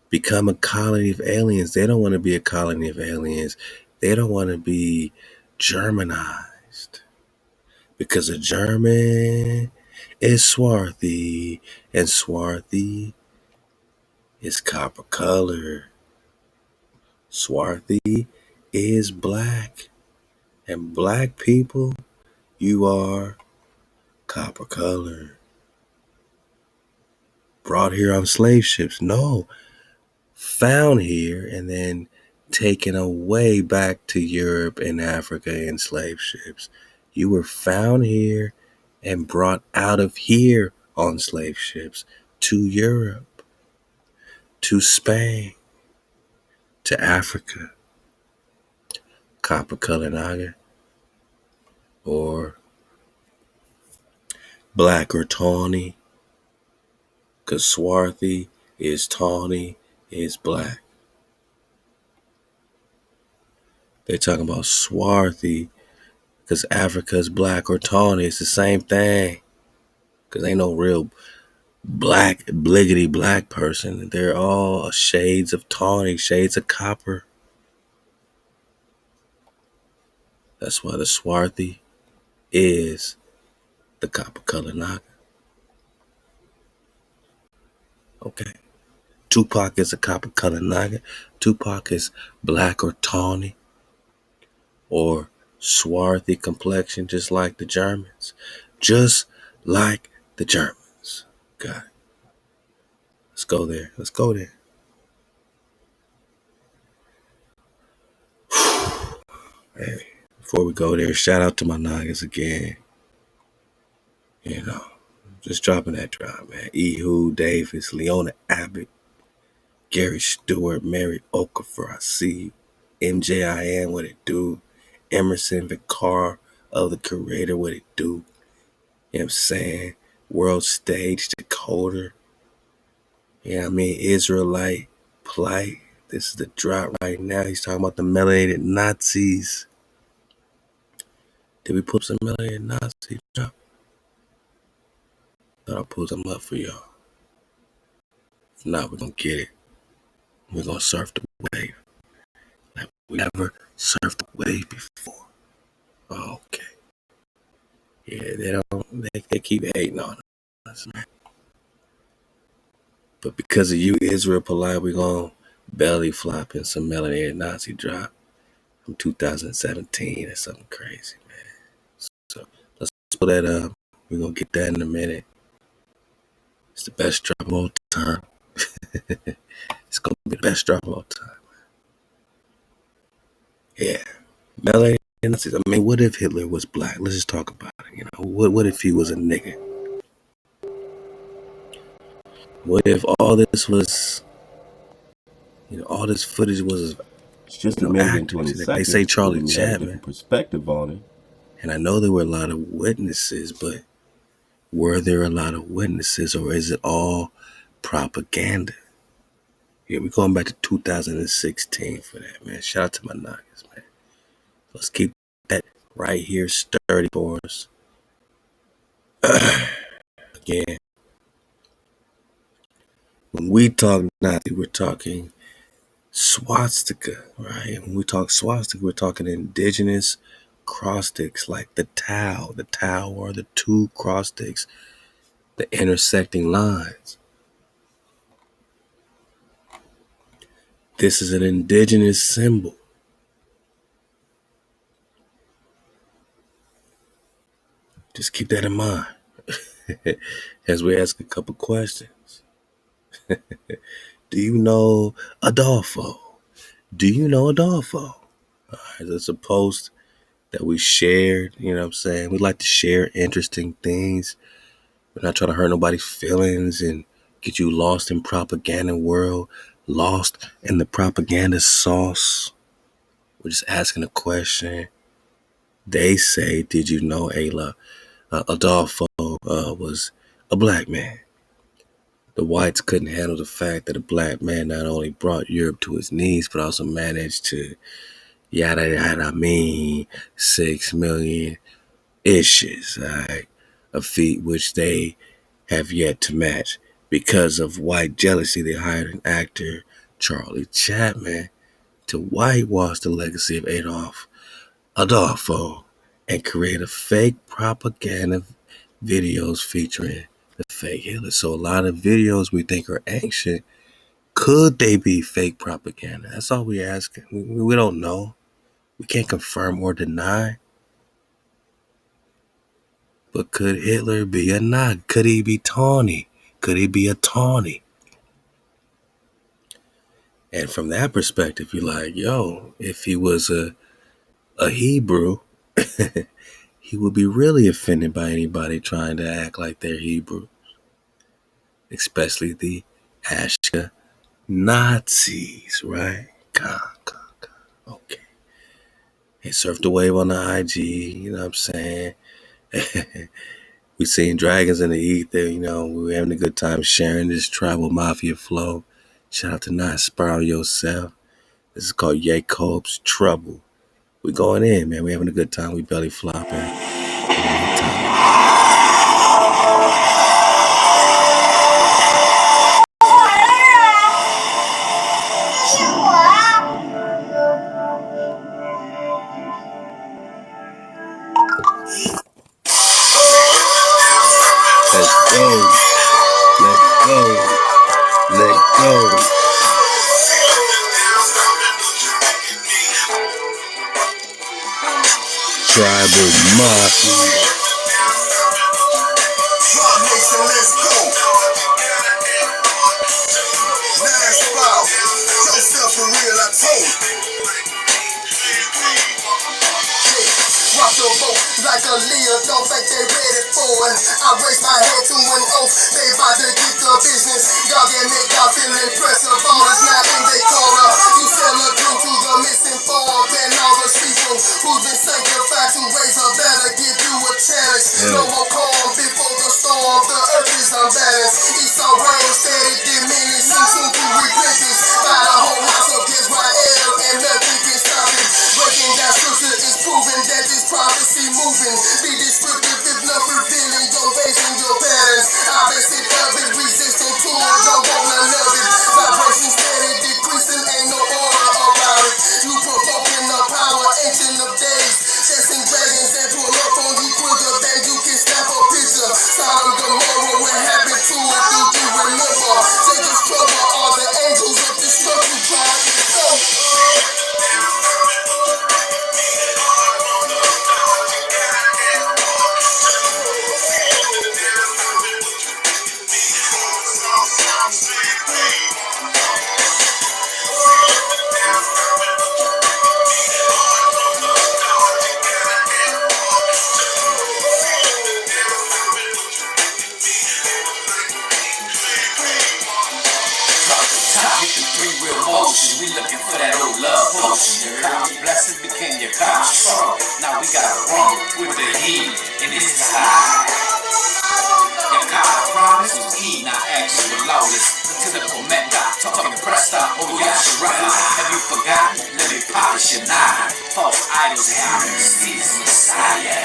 Speaker 1: become a colony of aliens, they don't want to be a colony of aliens. They don't want to be Germanized. Because a German is swarthy, and swarthy is copper color. Swarthy is black, and black people, you are copper color. Brought here on slave ships? No, found here and then taken away back to Europe and Africa in slave ships. You were found here and brought out of here on slave ships to Europe, to Spain, to Africa. Copper color naga, or black or tawny, because swarthy is tawny is black. They're talking about swarthy because Africa is black or tawny. It's the same thing, because ain't no real black, bliggity black person. They're all shades of tawny, shades of copper. That's why the swarthy is the copper color naga. Okay. Tupac is a copper color naga. Tupac is black or tawny or swarthy complexion, just like the Germans. Just like the Germans. Got it. Let's go there. Let's go there. Hey, before we go there, shout out to my Nagas again. You know, just dropping that drop, man. Ehud Davis, Leona Abbott, Gary Stewart, Mary Okafor, I see you. MJIN, what it do? Emerson Vicar of the Creator, what it do? You know what I'm saying? World Stage Decoder. Yeah, I mean, Israelite Plight. This is the drop right now. He's talking about the melanated Nazis. Did we put some melanated Nazi drop? Thought I'll pull some up for y'all. If not, we're going to get it. We're going to surf the wave. Like we never surfed the wave before. Okay. Yeah, they keep hating on us, man. But because of you, Israel Polite, we're going to belly flop in some melanated Nazi drop from 2017 or something crazy, man. So let's pull that up. We're going to get that in a minute. It's the best drop of all time. It's going to be the best drop of all time. Yeah. Melanated Nazis. I mean, what if Hitler was black? Let's just talk about it. You know, what if he was a nigga? What if all this was, you know, all this footage was
Speaker 5: it's just a minute and 20 seconds.
Speaker 1: They say Charlie Chapman.
Speaker 5: Perspective on it.
Speaker 1: And I know there were a lot of witnesses, but were there a lot of witnesses, or is it all propaganda? Yeah, we're going back to 2016 for that, man. Shout out to my Nagas, man. Let's keep that right here sturdy for us. Again, when we talk Nazi, we're talking swastika, right? When we talk swastika, we're talking indigenous cross sticks like the tau or the two cross sticks, the intersecting lines. This is an indigenous symbol. Just keep that in mind as we ask a couple questions. Do you know Adolfo? Do you know Adolfo? It's a post that we shared, you know what I'm saying? We like to share interesting things. We're not trying to hurt nobody's feelings and get you lost in propaganda world, lost in the propaganda sauce. We're just asking a question. They say, did you know Adolfo was a black man? The whites couldn't handle the fact that a black man not only brought Europe to its knees, but also managed to, yada, yada, 6 million issues, right? A feat which they have yet to match. Because of white jealousy, they hired an actor, Charlie Chapman, to whitewash the legacy of Adolfo and create a fake propaganda videos featuring the fake Hitler. So a lot of videos we think are ancient, could they be fake propaganda? That's all we asking. We don't know. We can't confirm or deny. But could Hitler be a Nazi? Could he be tawny? Could he be a tawny? And from that perspective, you're like, yo, if he was a Hebrew, he would be really offended by anybody trying to act like they're Hebrew, especially the AshkeNAZIs, right? Okay. He surfed the wave on the IG, you know what I'm saying? We seen dragons in the ether, you know, we were having a good time sharing this tribal mafia flow. Shout out to Not Spiral Yourself. This is called Jacob's Trouble. We going in, man. We having a good time. We belly flopping. Let's go. Let's go. Let go. Tribal mafia.
Speaker 3: Let's go. Nice wow. Yourself for real, I told you. Drop your boat like a Leo, don't think they ready for it. I raise my head to an oath, they about to get the business. Y'all get me, y'all feeling pressure, ball is not in their corner. You sell a drink to the misinformed and all the people who've been sanctified to raise a banner, give you a challenge. No more calm before the storm, the earth is unbalanced. Esau rain steady diminishing, soon to repentance. By the whole house of Israel and nothing can stop it. Breaking down scripture is proving that this prophecy moving. Be descriptive if not revealing your ways and your patterns. Opposite of it, resistant to it, don't wanna love it. Vibration steady decreasing, ain't no order about it. You provoking the power, ancient of days. Chasing dragons and pull up on you quicker than you can snap a picture. Sodom Gomorrah, what happened to it? Do you remember? Jacob's trouble, all the angels of destruction tried to go.
Speaker 6: We looking for that old love potion. Common blessing became your common struggle. Now we gotta run with the heat, and this is high. Your common promise was key, now actions were lawless. Until the Omega, talking pressed up, oh yeah, right. Have you forgotten? Let me polish your nine. False idols have sees Messiah.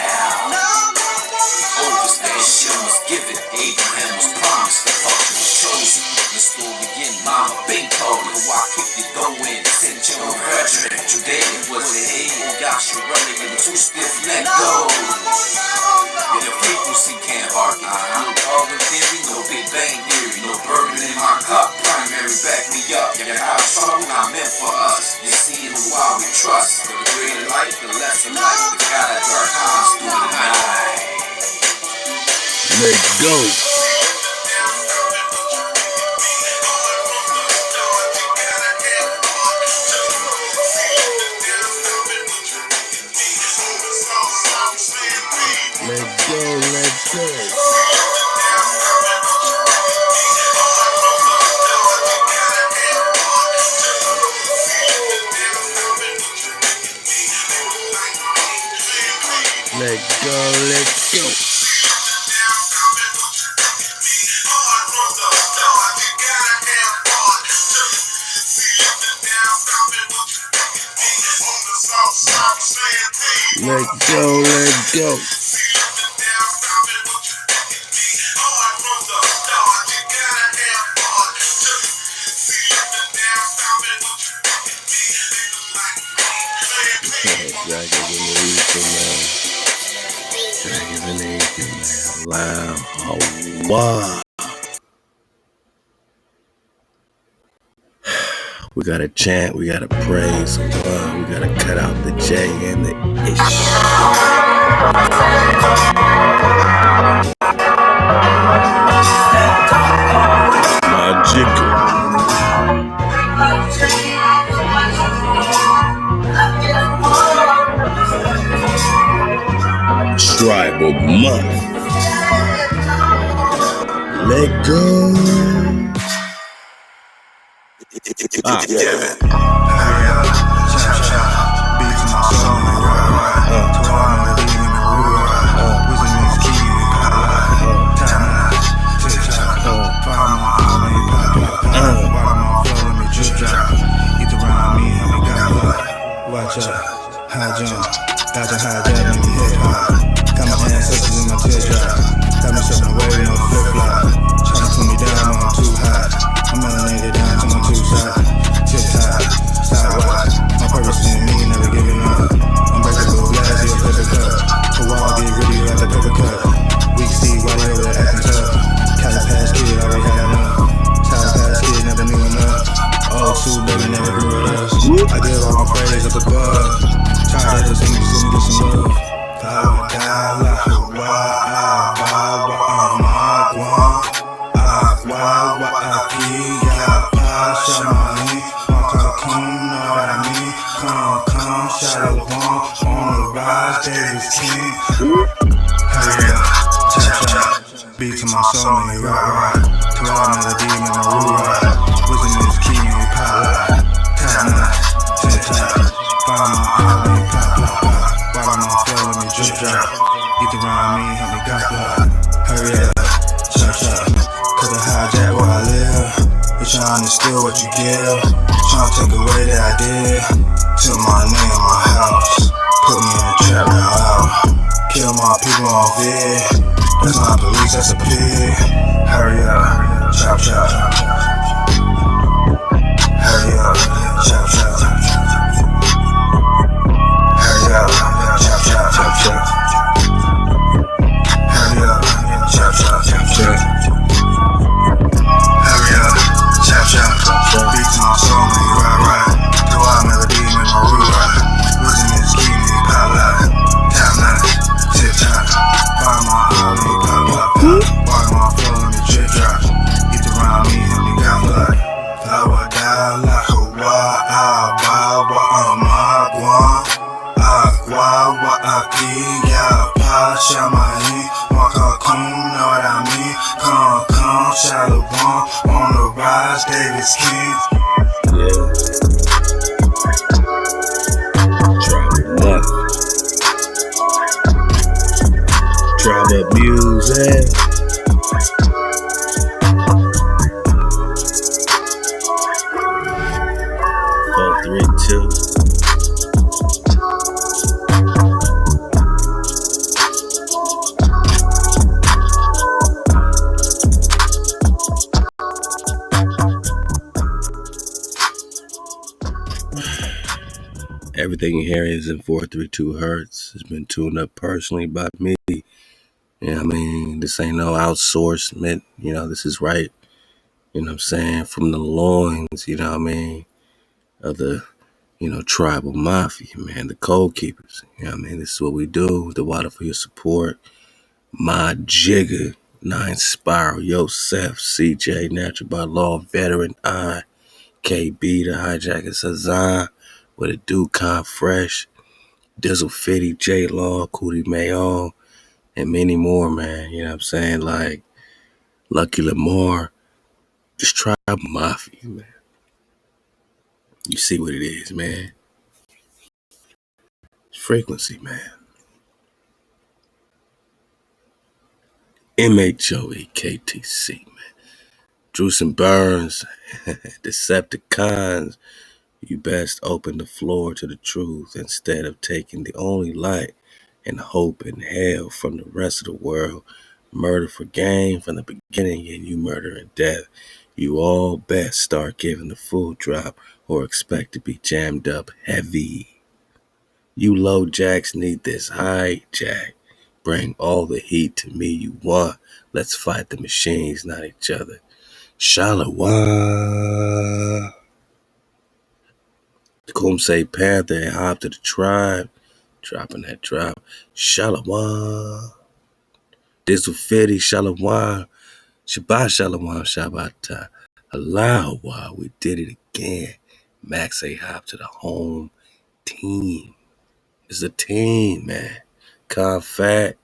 Speaker 6: Overstation was given, Abraham was promised, the function was chosen. The story begin, mama been told her why kick you go in, sent your virgin. Today was the head, Yasha running in too stiff, let go. Yeah, the frequency can't argue. No Darwin theory, no Big Bang theory, no burden in my cup. primary, back me up. Your house trouble not meant for us. You see who I we trust. The greater light, the lesser light. The God that dark comes through the night.
Speaker 1: Let's go. Let's go, let's go. Let's go, let's go. Let's go, let's go. Halal HaWah. We gotta chant, we gotta praise, we gotta cut out the J and the ish. Magical. Tribal month. Let go.
Speaker 7: Watch out, high jump, dodging high jab, make me hip hop. Got my ancestors in my teardrop. Got me stepping away, no flip flop. Trying to pull me down, I'm too hot. I'm melanated down to my two side. Tip top, stop watch. My purpose in me, never giving up. Unbreakable glass, you'll flip a cup. The wall get really like a paper cut. Weak Steve, why they over there acting tough? Cali past kid, already had enough. Child past kid, never knew enough. Old suit, baby, never grew with us. I give all my praise up above. Tired of this English, let me get some love. Halal HaWah, on the rise, David's king. Hurry up, chop chop, beat to my soul, man, rock. To all melody, man, I rock. Wisdom is key, man, pop lock. Tap notch, tip top. Follow my eye, man, pop. Follow my flow, let me drip drop. Get around me, help me got block. Hurry up, chop chop, cause I hijack where I live. They trying to steal what you give, trying to take away that I did. Took my name, my house, put me in a trap, now out. Kill my people on vid, that's not police, that's a pig. Hurry up, chop chop. Hurry up, chop chop. Hurry up, chop chop, chop chop. Hurry up, chop chop, chop chop. Hurry up, chop chop. Beat to my soul, man, right. Do I melody, man, my root right. Losing this key, man, pop lock. Tap notch, tip top. Find my eye, man, pop. Water my flow, let me drip drop. Get around me, help me got blood. Flower down like Shalom, on the rise, David's king.
Speaker 1: Yeah. Tribal music. Four, three, two. Everything you hear is in 432 hertz. It's been tuned up personally by me. You know what I mean? This ain't no outsourcement. You know, this is right you know what I'm saying, from the loins, you know what I mean, of the, tribal mafia, man, the code keepers. You know what I mean? This is what we do. The water for your support. My Jigger, Nine Spiral, Yosef, CJ, Natural by Law, Veteran I, KB, the Hijacker, Sazan, with a Ducon Fresh, Dizzle Fitty, J Law, Cootie Mayon, and many more, man. You know what I'm saying? Like Lucky Lamar, just Tribal Mafia, man. You see what it is, man. It's frequency, man. MHOEKTC, man. Druce and Burns, Decepticons. You best open the floor to the truth instead of taking the only light and hope and hell from the rest of the world. Murder for gain from the beginning, and you murder and death. You all best start giving the full drop or expect to be jammed up heavy. You low jacks need this high jack. Bring all the heat to me you want. Let's fight the machines, not each other. Shalawah. Kumse Panther and hop to the tribe. Dropping that drop. Shalawah. Dizzle Fitty, Shalawah. Shabbat Shalawah, Shabbat. Halal HaWah. We did it again. Max A hop to the home team. It's a team, man. Confat.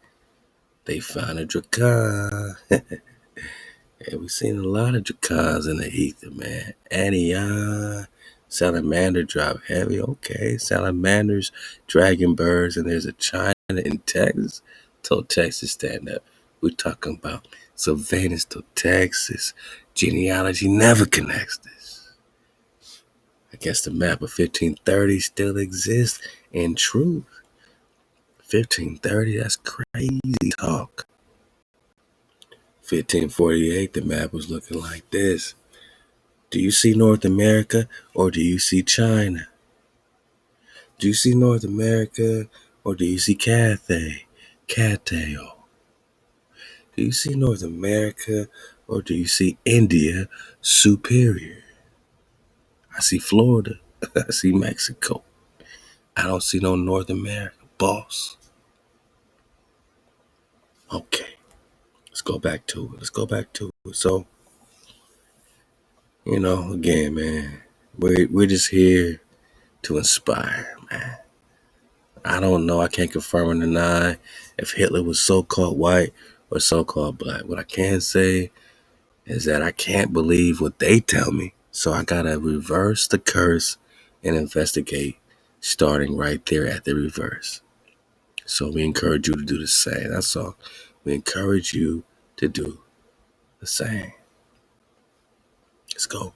Speaker 1: They found a Dracan. Yeah, we've seen a lot of Dracons in the ether, man. Anion. Salamander drop heavy. Okay. Salamanders, Dragon Birds, and there's a China in Texas. Told Texas stand up. We're talking about Silvanus to Texas. Genealogy never connects this. I guess the map of 1530 still exists in truth. 1530, that's crazy talk. 1548, the map was looking like this. Do you see North America or do you see China? Do you see North America or do you see Cathay? Cathay. Do you see North America or do you see India superior? I see Florida. I see Mexico. I don't see no North America, boss. Okay. Let's go back to it. So, again, man, we're just here to inspire, man. I don't know. I can't confirm or deny if Hitler was so-called white or so-called black. What I can say is that I can't believe what they tell me. So I got to reverse the curse and investigate, starting right there at the reverse. So we encourage you to do the same. That's all. We encourage you to do the same. Let's go.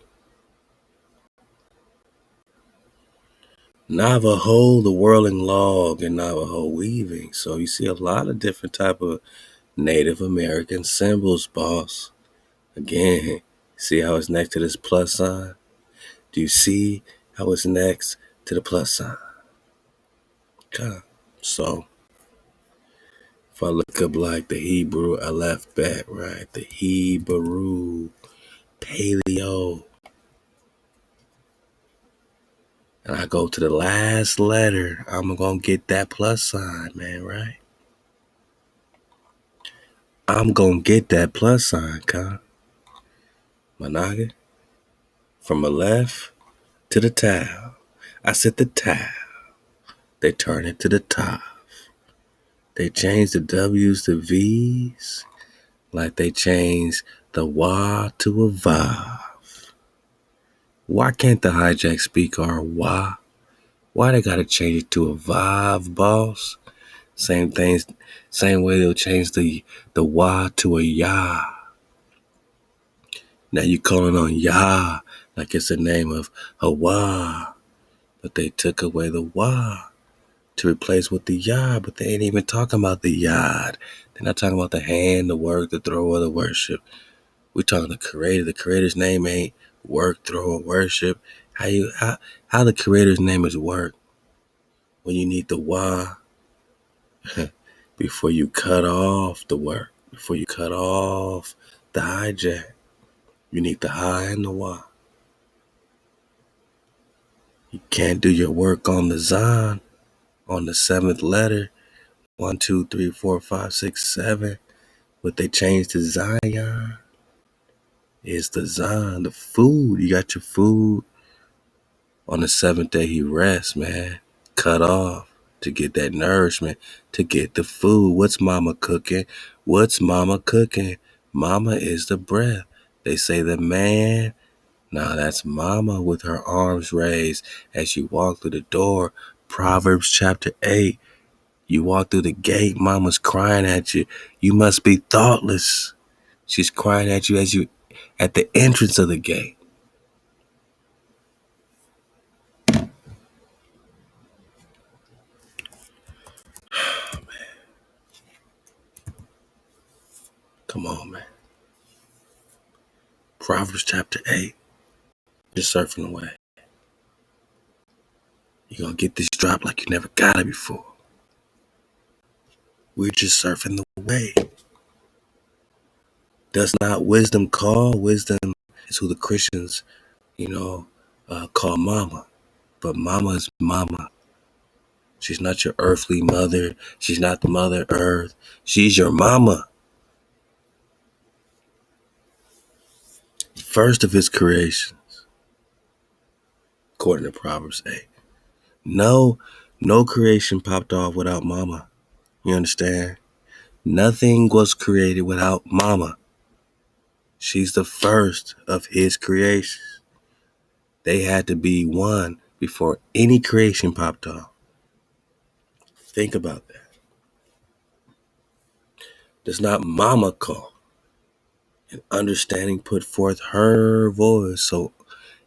Speaker 1: Navajo, the whirling log, and Navajo weaving. So you see a lot of different type of Native American symbols, boss. Again, see how it's next to this plus sign? Do you see how it's next to the plus sign? Okay. So, if I look up like the Hebrew alphabet, right? The Hebrew paleo. And I go to the last letter, I'm going to get that plus sign, man, right? I'm going to get that plus sign, huh? Managa. From the left to the towel. I said the towel. They turn it to the top. They change the W's to V's like they changed the wah to a vav. Why can't the hijack speak our wah? Why they gotta change it to a vav, boss? Same things, same way they'll change the wah to a yah. Now you calling on yah like it's the name of Hawa, but they took away the wah to replace with the yah, but they ain't even talking about the yad. They're not talking about the hand, the work, the throw, or the worship. We're talking the creator. The creator's name ain't work, throw, or worship. How the creator's name is work when you need the wah before you cut off the work, before you cut off the hijack. You need the Ha and the Wah. You can't do your work on the Zan, on the seventh letter. 1, 2, 3, 4, 5, 6, 7. What they changed to Zion is the Zan, the food. You got your food. On the seventh day, he rests, man. Cut off to get that nourishment, to get the food. What's mama cooking? What's mama cooking? Mama is the breath. They say the man. Nah, that's mama with her arms raised as you walk through the door. Proverbs chapter 8. You walk through the gate, mama's crying at you. You must be thoughtless. She's crying at you at the entrance of the gate. Come on, man. Proverbs chapter 8. Just surfing away. You're going to get this drop like you never got it before. We're just surfing the wave. Does not wisdom call? Wisdom is who the Christians, call mama. But mama is mama. She's not your earthly mother. She's not the mother earth. She's your mama. First of his creations, according to Proverbs 8. No creation popped off without mama. You understand? Nothing was created without mama. She's the first of his creations. They had to be one before any creation popped off. Think about that. Does not mama call and understanding put forth her voice? So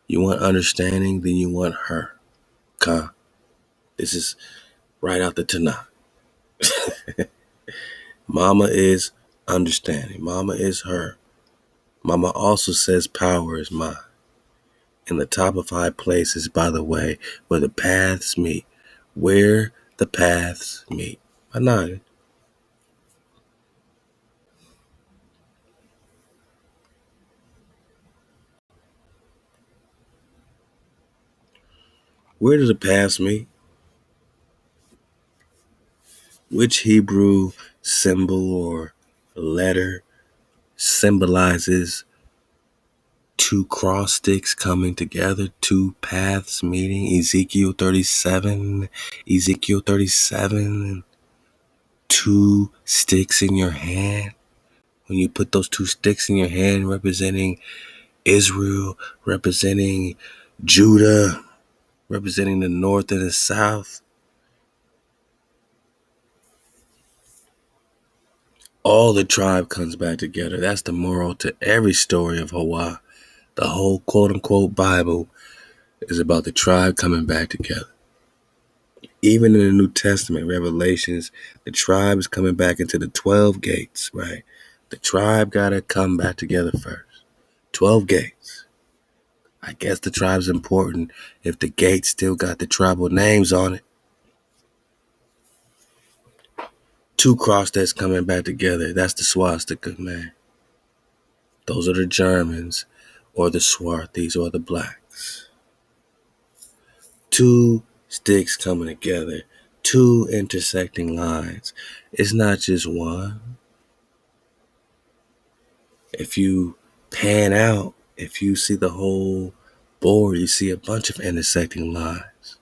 Speaker 1: you want understanding, then you want her. Okay? This is right out the Tanakh. Mama is understanding. Mama is her. Mama also says power is mine. In the top of high places, by the way, where the paths meet. Where the paths meet. Melanated. Where do the paths meet? Which Hebrew symbol or letter symbolizes two cross sticks coming together, two paths meeting? Ezekiel 37. Ezekiel 37. Two sticks in your hand. When you put those two sticks in your hand, representing Israel, representing Judah, representing the north and the south, all the tribe comes back together. That's the moral to every story of HaWah. The whole quote-unquote Bible is about the tribe coming back together. Even in the New Testament, Revelations, the tribe is coming back into the 12 gates, right? The tribe got to come back together first. 12 gates. I guess the tribe's important if the gates still got the tribal names on it. Two cross-sticks coming back together. That's the Swastikas, man. Those are the Germans or the Swarthies or the blacks. Two sticks coming together. Two intersecting lines. It's not just one. If you pan out, if you see the whole board, you see a bunch of intersecting lines.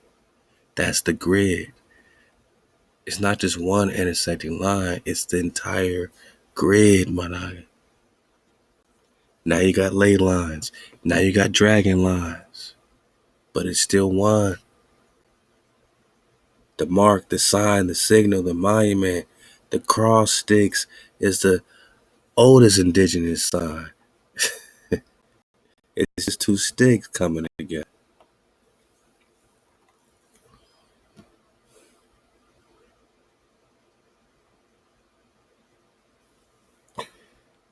Speaker 1: That's the grid. It's not just one intersecting line. It's the entire grid, man. Now you got ley lines. Now you got dragon lines. But it's still one. The mark, the sign, the signal, the monument, the cross sticks is the oldest indigenous sign. It's just two sticks coming together.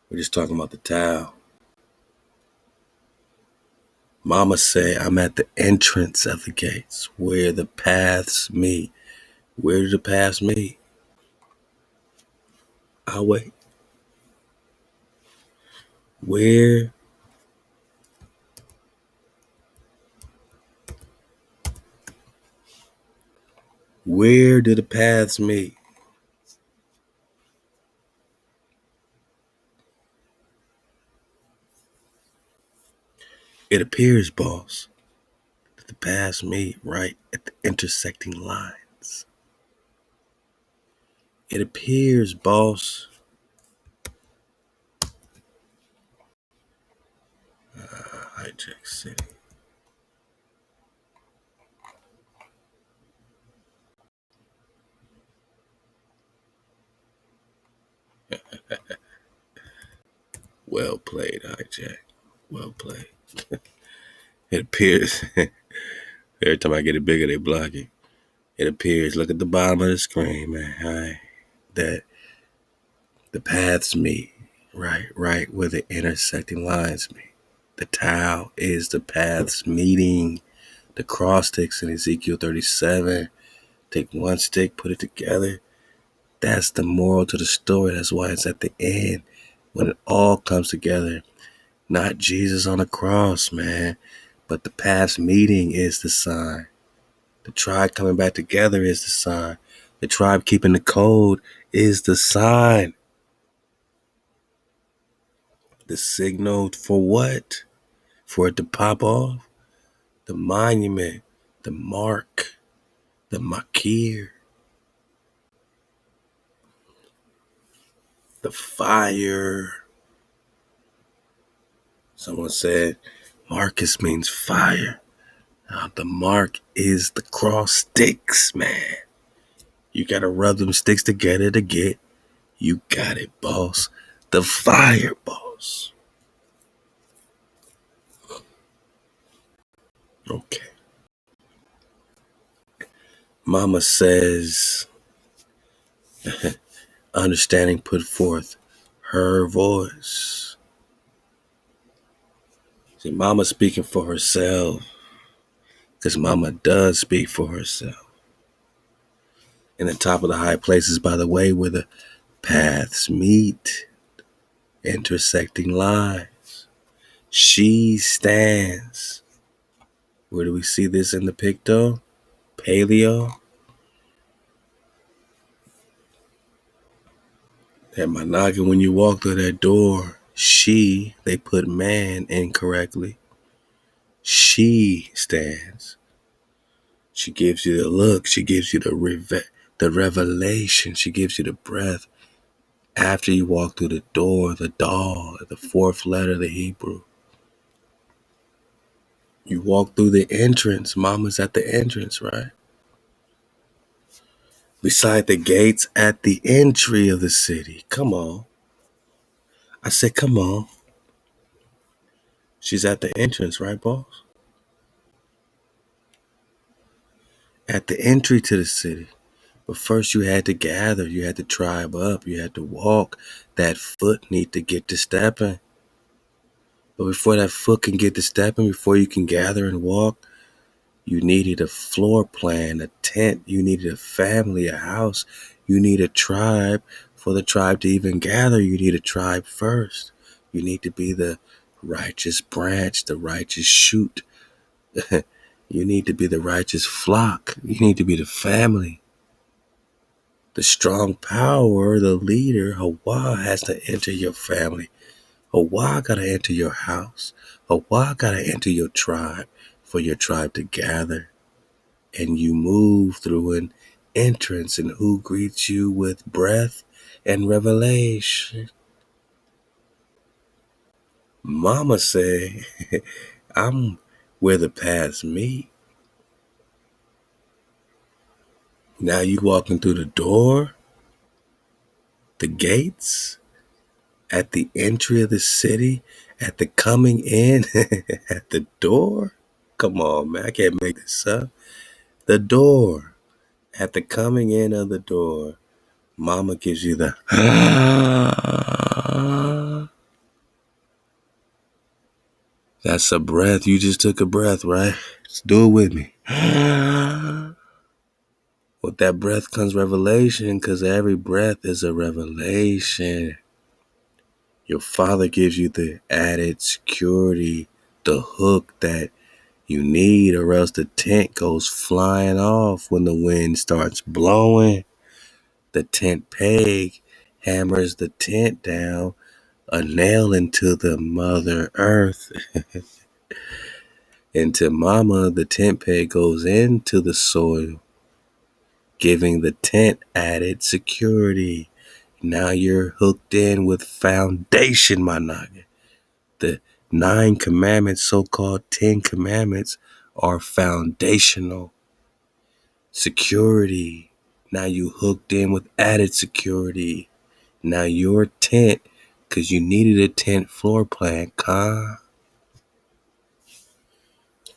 Speaker 1: We're just talking about the towel. Mama said, I'm at the entrance of the gates where the paths meet. Where do the paths meet? I'll wait. Where Where do the paths meet? It appears, boss, that the paths meet right at the intersecting lines. It appears, boss. Hijack City. Well played, Hijack. Well played. It appears, every time I get it bigger, they block it. It appears, look at the bottom of the screen, man, that the paths meet right where the intersecting lines meet. The tile is the paths meeting. The cross sticks in Ezekiel 37. Take one stick, put it together. That's the moral to the story. That's why it's at the end when it all comes together. Not Jesus on the cross, man, but the paths meeting is the sign. The tribe coming back together is the sign. The tribe keeping the code is the sign. The signal for what? For it to pop off? The monument, the mark, the makir, the fire. Someone said Marcus means fire. Now, the mark is the cross sticks, man. You gotta rub them sticks together to get, you got it, boss, the fire, boss. Okay. Mama says, understanding put forth her voice. See, Mama speaking for herself, because Mama does speak for herself. In the top of the high places, by the way, where the paths meet, intersecting lines, she stands. Where do we see this in the picto? Paleo. At my noggin, when you walk through that door, they put man incorrectly. She stands. She gives you the look. She gives you the revelation. She gives you the breath. After you walk through the door, the dal, the fourth letter of the Hebrew. You walk through the entrance. Mama's at the entrance, right? Beside the gates at the entry of the city. Come on. I said, come on. She's at the entrance, right, boss? At the entry to the city. But first you had to gather. You had to tribe up. You had to walk. That foot need to get to stepping. But before that foot can get to stepping, before you can gather and walk, you needed a floor plan, a tent. You needed a family, a house. You need a tribe. For the tribe to even gather, you need a tribe first. You need to be the righteous branch, the righteous shoot. You need to be the righteous flock. You need to be the family. The strong power, the leader, HaWah, has to enter your family. HaWah got to enter your house. HaWah got to enter your tribe for your tribe to gather. And you move through an entrance, and who greets you with breath and revelation? Mama say, I'm where the paths meet. Now you walking through the door, the gates, at the entry of the city, at the coming in, at the door. Come on, man, I can't make this up. The door, at the coming in of the door, Mama gives you the That's a breath. You just took a breath, right? Just do it with me. With that breath comes revelation, because every breath is a revelation. Your Father gives you the added security, the hook that You need, or else the tent goes flying off when the wind starts blowing. The tent peg hammers the tent down, a nail into the mother earth. Into mama, the tent peg goes into the soil, giving the tent added security. Now you're hooked in with foundation, my nigga. The 9 commandments, so-called 10 commandments, are foundational security. Now you hooked in with added security. Now your tent, because you needed a tent floor plan,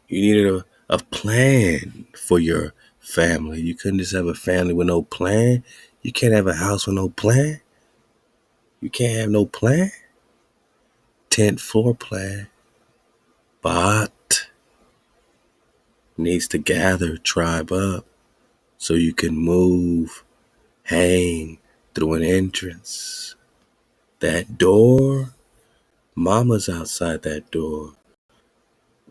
Speaker 1: you needed a plan for your family. You couldn't just have a family with no plan. You can't have a house with no plan. You can't have no plan. Tent floor plan. But needs to gather, tribe up, so you can move, hang through an entrance. That door, mama's outside that door,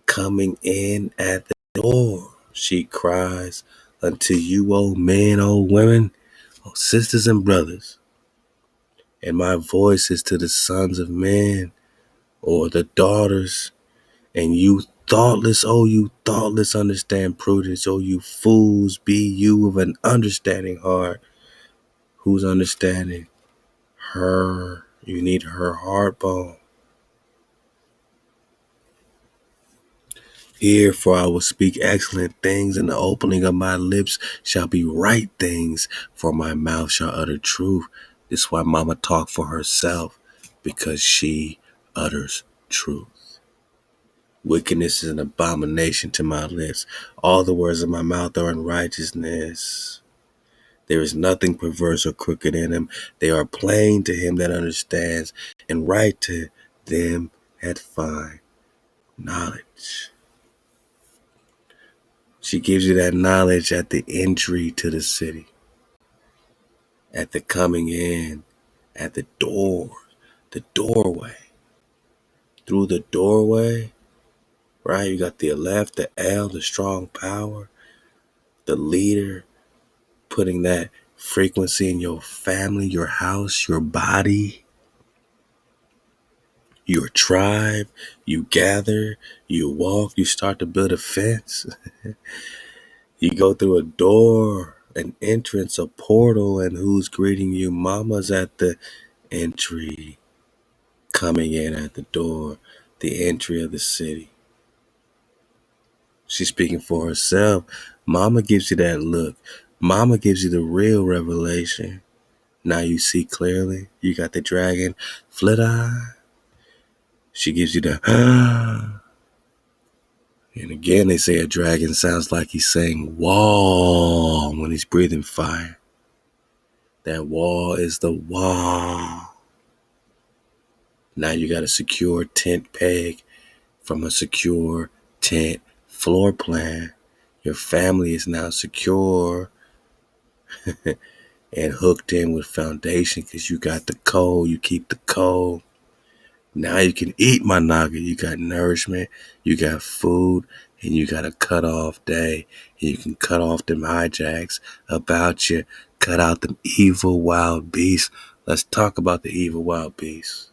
Speaker 1: coming in at the door. She cries unto you, old men, old women, oh sisters and brothers. And my voice is to the sons of men, or the daughters. And you thoughtless, oh you thoughtless, understand prudence. Oh you fools, be you of an understanding heart. Who's understanding? Her. You need her heart bone. Hear, for I will speak excellent things, and the opening of my lips shall be right things, for my mouth shall utter truth. This is why mama talk for herself, because she utters truth. Wickedness is an abomination to my lips. All the words of my mouth are in righteousness. There is nothing perverse or crooked in them. They are plain to him that understands, and right to them that find knowledge. She gives you that knowledge at the entry to the city, at the coming in, at the door, the doorway. Through the doorway, right? You got the left, the L, the strong power, the leader, putting that frequency in your family, your house, your body, your tribe. You gather, you walk, you start to build a fence. You go through a door, an entrance, a portal, and who's greeting you? Mama's at the entry, coming in at the door, the entry of the city. She's speaking for herself. Mama gives you that look. Mama gives you the real revelation. Now you see clearly. You got the dragon, flit eye. She gives you the And again, they say a dragon sounds like he's saying wall when he's breathing fire. That wall is the wall. Now you got a secure tent peg from a secure tent floor plan. Your family is now secure and hooked in with foundation because you got the code. You keep the code. Now you can eat, my naga. You got nourishment, you got food, and you got a cut off day. And you can cut off them hijacks about you. Cut out them evil wild beasts. Let's talk about the evil wild beasts.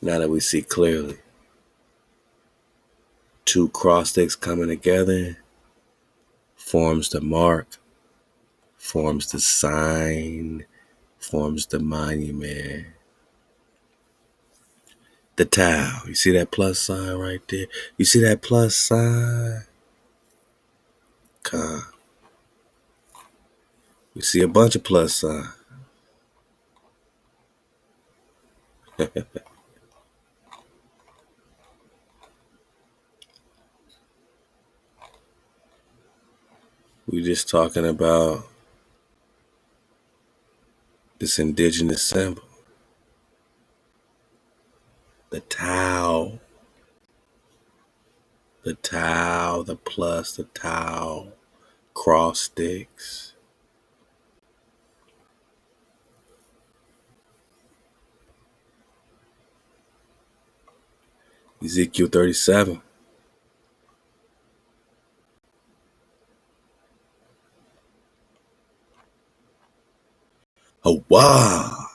Speaker 1: Now that we see clearly. 2 cross sticks coming together forms the mark, forms the sign, forms the monument. The towel. You see that plus sign right there? You see that plus sign? Come. You see a bunch of plus signs. We're just talking about this indigenous symbol. The towel. The towel, the plus, the towel, cross sticks. Ezekiel 37. HaWah.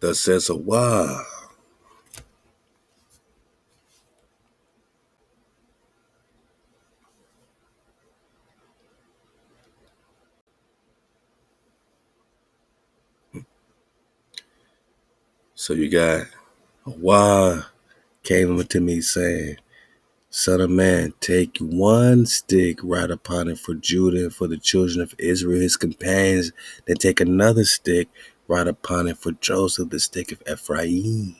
Speaker 1: Thus says HaWah. So you got HaWah came unto me saying, Son of man, take one stick, write upon it for Judah and for the children of Israel, his companions. Then take another stick, write upon it for Joseph, the stick of Ephraim.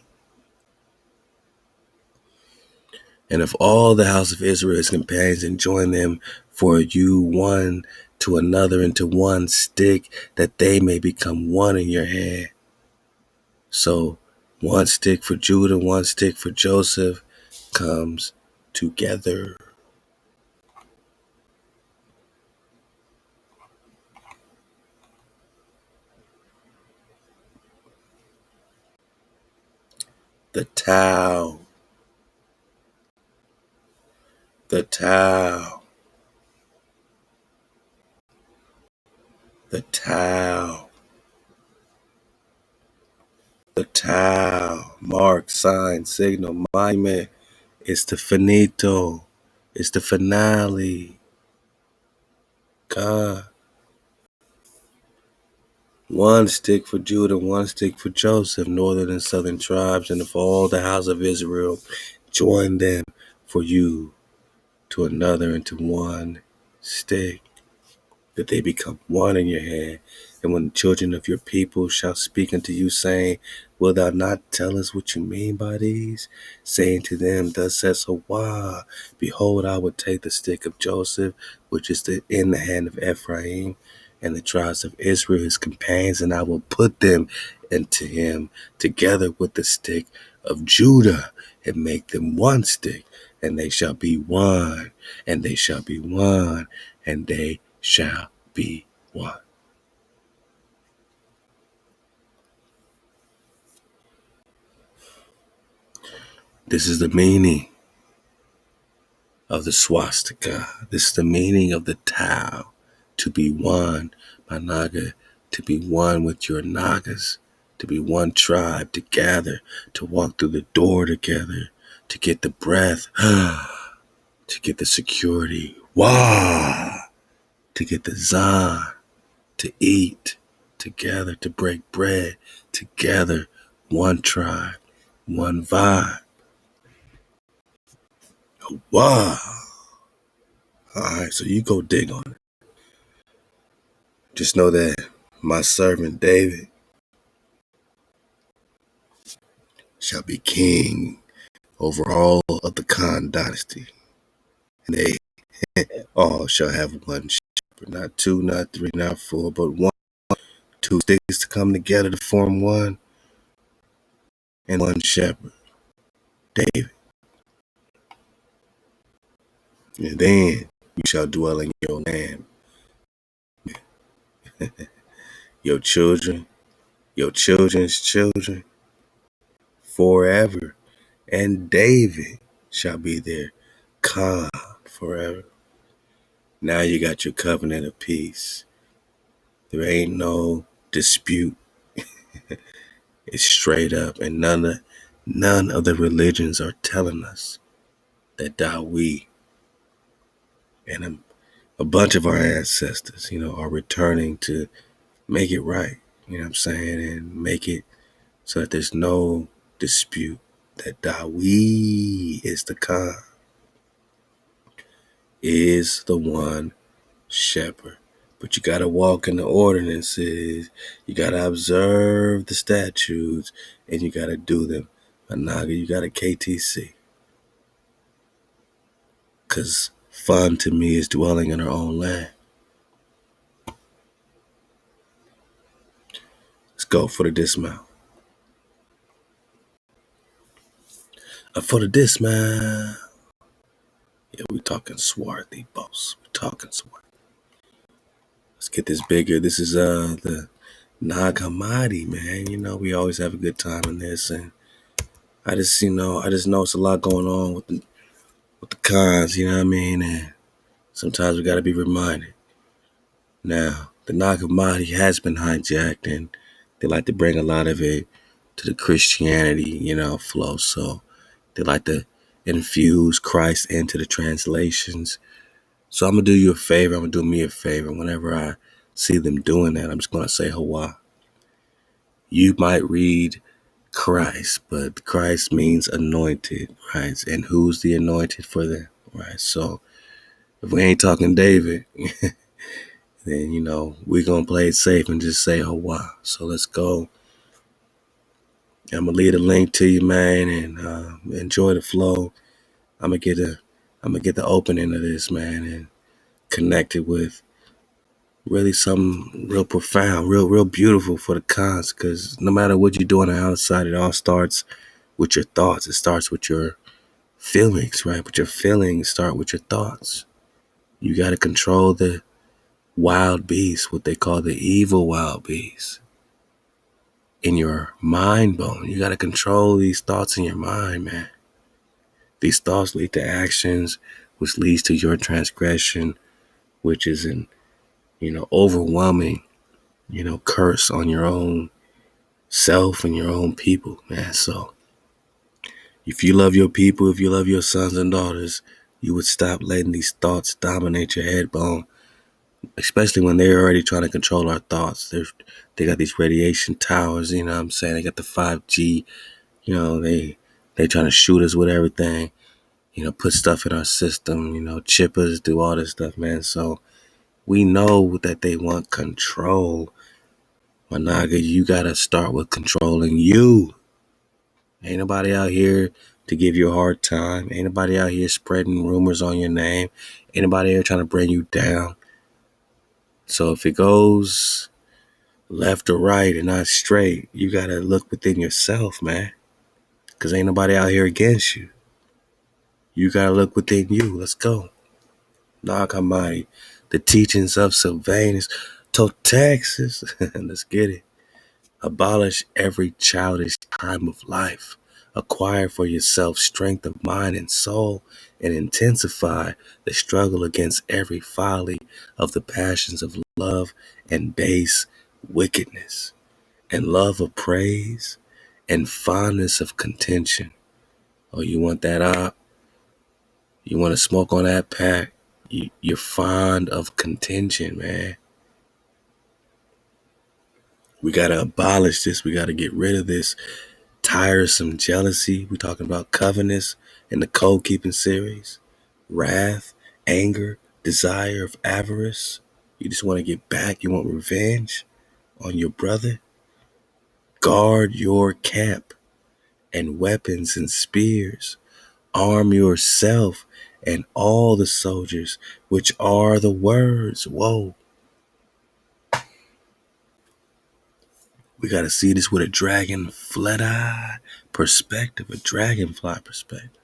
Speaker 1: And of all the house of Israel, his companions, and join them for you one to another into one stick, that they may become one in your hand. So one stick for Judah, one stick for Joseph comes together. The Tau. The Tau. The Tau. The Tau. Mark, sign, signal, monument. It's the finito. It's the finale. God. One stick for Judah, one stick for Joseph, northern and southern tribes, and of all the house of Israel, join them for you to another into one stick, that they become one in your hand. And when the children of your people shall speak unto you, saying, Will thou not tell us what you mean by these? Saying to them, Thus says HaWah, Behold, I will take the stick of Joseph, which is in the hand of Ephraim, and the tribes of Israel, his companions, and I will put them into him together with the stick of Judah, and make them one stick, and they shall be one, and they shall be one, and they shall be one. This is the meaning of the swastika. This is the meaning of the Tau, to be one, my Naga, to be one with your Nagas, to be one tribe, to gather, to walk through the door together, to get the breath, to get the security, Wah, to get the Zan, to eat together, to break bread together, one tribe, one vibe. Wow. All right, so you go dig on it. Just know that my servant David shall be king over all of the Khan dynasty. And they all shall have one shepherd, not two, not three, not four, but one. Two sticks to come together to form one, and one shepherd, David. And then you shall dwell in your land. Your children, your children's children, forever. And David shall be their Khan forever. Now you got your covenant of peace. There ain't no dispute. It's straight up, and none of the religions are telling us that we and a bunch of our ancestors, are returning to make it right. You know what I'm saying? And make it so that there's no dispute that we is the Khan, is the one shepherd. But you got to walk in the ordinances. You got to observe the statutes, and you got to do them. Anaga, you got a KTC. Because fun to me is dwelling in our own land. Let's go for the dismount. For the dismount. Yeah, we talking swarthy, boss. We talking swarthy. Let's get this bigger. This is the Nag Hammadi, man. You know, we always have a good time in this, and I just know it's a lot going on with the cons, you know what I mean? And sometimes we gotta be reminded. Now, the Nag Hammadi has been hijacked, and they like to bring a lot of it to the Christianity, flow. So they like to infuse Christ into the translations. So I'm gonna do you a favor. I'm gonna do me a favor. Whenever I see them doing that, I'm just gonna say HaWah. You might read Christ, but Christ means anointed, right? And who's the anointed for them, right? So if we ain't talking David, then we're gonna play it safe and just say HaWah. So let's go. I'm gonna leave a link to you, man, and enjoy the flow. I'm gonna get the opening of this, man, and connect it with really something real profound, real beautiful for the cons. Because no matter what you do on the outside, it all starts with your thoughts. It starts with your feelings, right? But your feelings start with your thoughts. You got to control the wild beast, what they call the evil wild beast, in your mind bone. You got to control these thoughts in your mind, man. These thoughts lead to actions, which leads to your transgression, which is an overwhelming curse on your own self and your own people, man. So if you love your people, if you love your sons and daughters, you would stop letting these thoughts dominate your head bone, especially when they're already trying to control our thoughts. They got these radiation towers, you know what I'm saying? They got the 5G, they trying to shoot us with everything, put stuff in our system, chip us, do all this stuff, man. So we know that they want control. Managa, you gotta start with controlling you. Ain't nobody out here to give you a hard time. Ain't nobody out here spreading rumors on your name. Ain't nobody here trying to bring you down. So if it goes left or right and not straight, you gotta look within yourself, man. Cause ain't nobody out here against you. You gotta look within you. Let's go. Nag Hammadi, the teachings of Silvanus, to Texas. Let's get it. Abolish every childish time of life. Acquire for yourself strength of mind and soul, and intensify the struggle against every folly of the passions of love and base wickedness, and love of praise and fondness of contention. Oh, you want that up? You want to smoke on that pack? You're fond of contention, man. We got to abolish this. We got to get rid of this tiresome jealousy. We're talking about covenants in the code keeping series. Wrath, anger, desire of avarice. You just want to get back. You want revenge on your brother. Guard your camp and weapons and spears. Arm yourself and all the soldiers, which are the words. Whoa. We got to see this with a dragonfly perspective, a dragonfly perspective.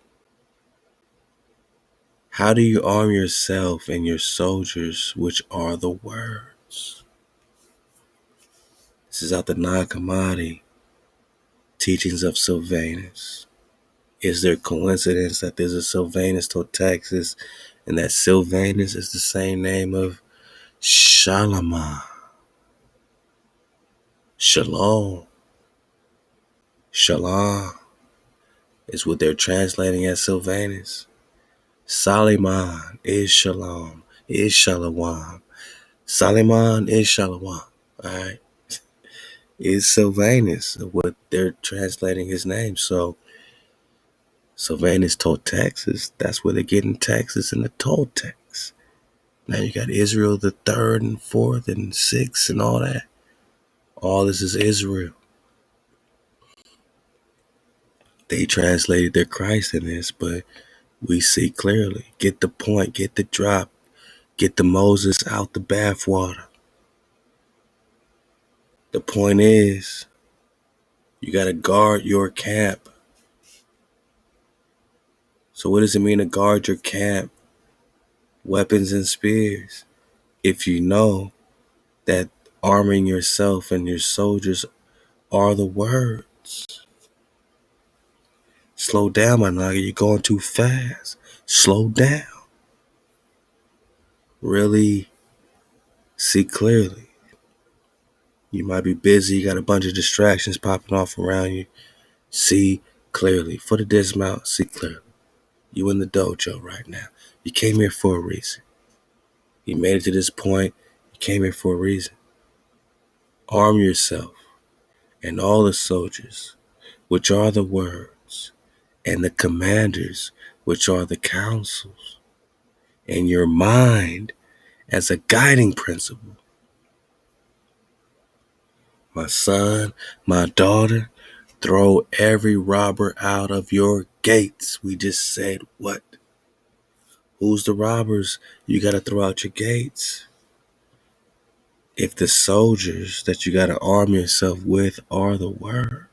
Speaker 1: How do you arm yourself and your soldiers, which are the words? This is out the Nag Hammadi, teachings of Silvanus. Is there coincidence that there's a Silvanus to Texas, and that Silvanus is the same name of Shalom? Shalom. Shalom is what they're translating as Silvanus. Soliman is Shalom, is Shalom. Soliman is Shalom. All right. Is Silvanus, what they're translating his name. So Silvanus told Texas. That's where they're getting Texas in the Toltecs. Now you got Israel the third and fourth and sixth and all that. All this is Israel. They translated their Christ in this, but we see clearly. Get the point, get the drop, get the Moses out the bathwater. The point is, you got to guard your camp. So what does it mean to guard your camp? Weapons and spears. If you know that arming yourself and your soldiers are the words. Slow down, my nigga. You're going too fast. Slow down. Really see clearly. You might be busy. You got a bunch of distractions popping off around you. See clearly. For the dismount, see clearly. You in the dojo right now. You came here for a reason. You made it to this point. You came here for a reason. Arm yourself and all the soldiers, which are the words, and the commanders, which are the counsels, and your mind as a guiding principle. My son, my daughter, throw every robber out of your gates. We just said what? Who's the robbers? You got to throw out your gates. If the soldiers that you got to arm yourself with are the word,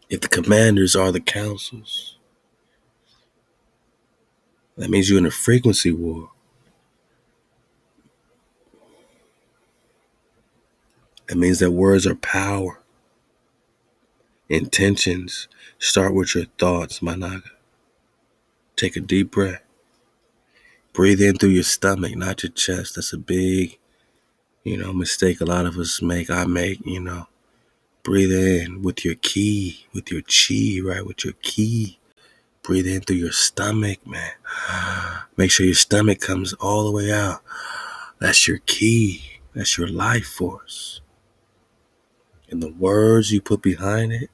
Speaker 1: if the commanders are the councils, that means you're in a frequency war. That means that words are power. Intentions start with your thoughts, my naga. Take a deep breath. Breathe in through your stomach, not your chest. That's a big, mistake a lot of us make. I make, Breathe in with your ki, with your chi, right? With your ki. Breathe in through your stomach, man. Make sure your stomach comes all the way out. That's your ki. That's your life force. And the words you put behind it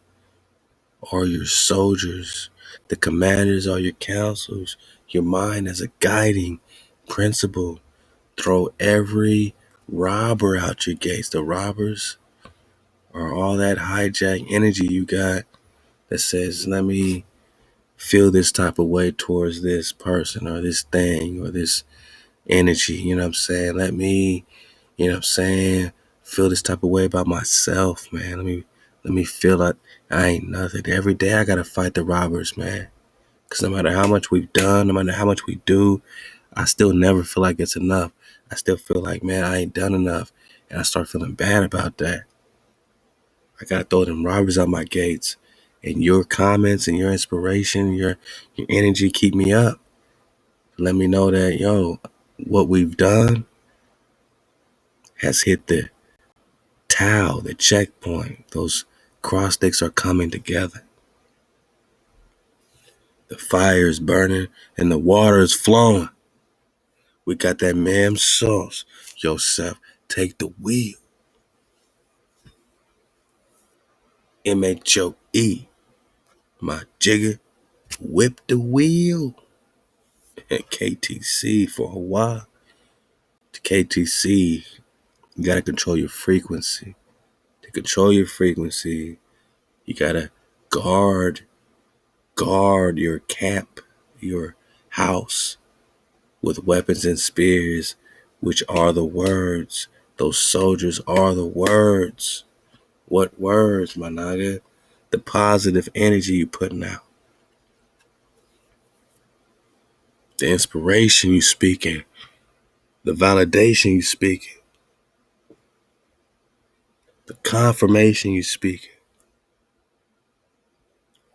Speaker 1: are your soldiers. The commanders are your councils. Your mind as a guiding principle. Throw every robber out your gates. The robbers are all that hijack energy you got that says, let me feel this type of way towards this person or this thing or this energy. You know what I'm saying? Let me, feel this type of way about myself, man. Let me feel like I ain't nothing. Every day I gotta fight the robbers, man. Because no matter how much we've done, no matter how much we do, I still never feel like it's enough. I still feel like, man, I ain't done enough. And I start feeling bad about that. I gotta throw them robbers out my gates. And your comments and your inspiration, your energy keep me up. Let me know that, what we've done has hit the towel, the checkpoint. Those cross sticks are coming together. The fire is burning and the water is flowing. We got that ma'am sauce. Yourself, take the wheel. MHOE, my jigger, whip the wheel. And KTC for HaWah. To KTC, you gotta control your frequency. To control your frequency, you gotta guard your camp, your house, with weapons and spears, which are the words. Those soldiers are the words. What words, my naga? The positive energy you putting out. The inspiration you speaking. The validation you speaking. The confirmation you speaking.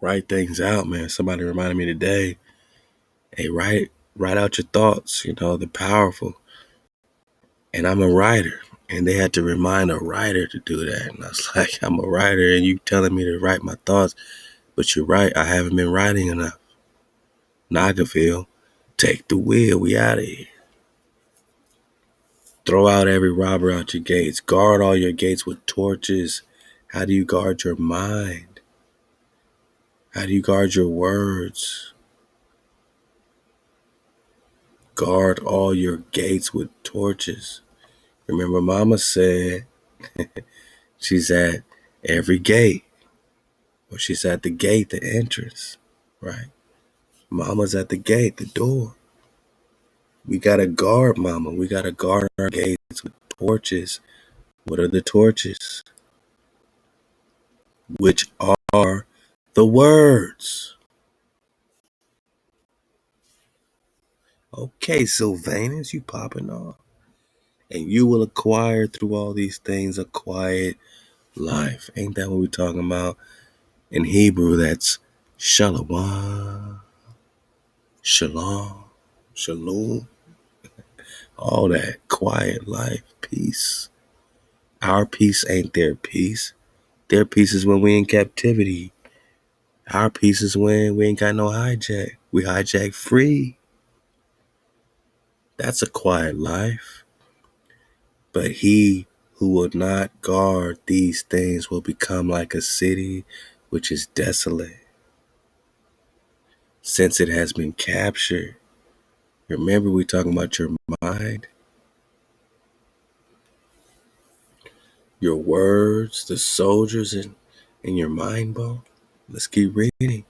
Speaker 1: Write things out, man. Somebody reminded me today, hey, write out your thoughts, they're powerful. And I'm a writer. And they had to remind a writer to do that. And I was like, I'm a writer and you telling me to write my thoughts. But you're right, I haven't been writing enough. Nagaville, take the wheel, we out of here. Throw out every robber out your gates. Guard all your gates with torches. How do you guard your mind? How do you guard your words? Guard all your gates with torches. Remember, Mama said she's at every gate. Or she's at the gate, the entrance, right? Mama's at the gate, the door. We got to guard Mama. We got to guard our gates with torches. What are the torches? Which are the words. Okay, Silvanus, you popping off. And you will acquire through all these things a quiet life. Ain't that what we're talking about? In Hebrew, that's shalom, shalom, shalom, all that quiet life, peace. Our peace ain't their peace. Their peace is when we in captivity. Our peace is when we ain't got no hijack. We hijack free. That's a quiet life. But he who will not guard these things will become like a city which is desolate, since it has been captured. Remember, we're talking about your mind, your words, the soldiers in your mind bone. Let's keep reading.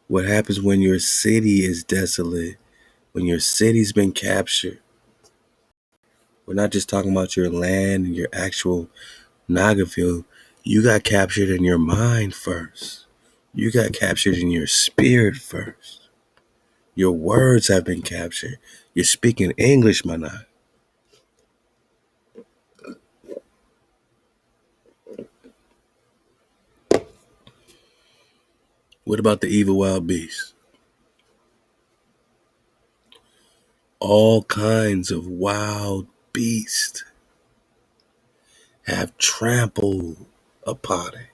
Speaker 1: What happens when your city is desolate, when your city's been captured? We're not just talking about your land and your actual Nagaville. You got captured in your mind first. You got captured in your spirit first. Your words have been captured. You're speaking English, Mana. What about the evil wild beasts? All kinds of wild beasts have trampled upon it,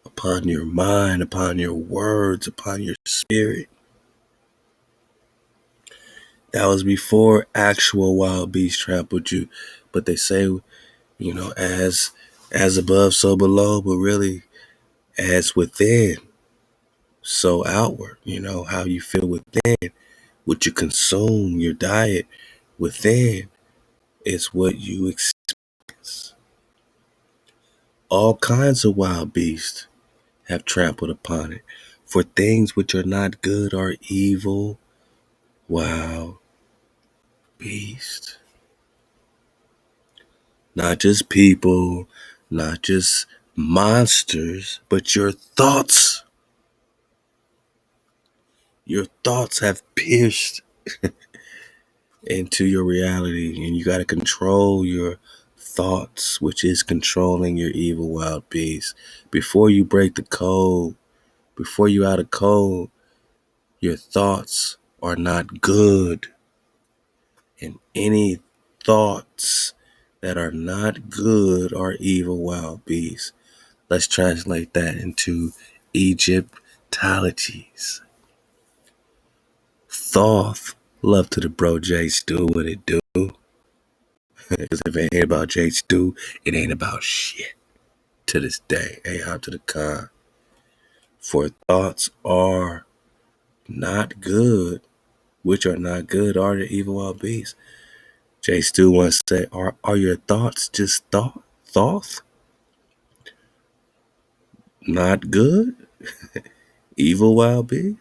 Speaker 1: upon your mind, upon your words, upon your spirit. That was before actual wild beasts trampled you. But they say, as above, so below, but really as within, so outward. How you feel within, what you consume, your diet within is what you experience. All kinds of wild beasts have trampled upon it. For things which are not good are evil, wild beasts. Not just people, not just monsters, but your thoughts. Your thoughts have pierced into your reality, and you got to control your thoughts, which is controlling your evil wild beast. Before you break the code, before you out of code, your thoughts are not good. And any thoughts that are not good are evil wild beasts. Let's translate that into Egyptologies. Thoth, love to the bro J Stu, what it do? Because if it ain't about J Stu, it ain't about shit. To this day, Ahab to the Khan. For thoughts are not good, which are not good are the evil wild beasts. J Stu once said, are your thoughts just thought? Not good? Evil wild beast?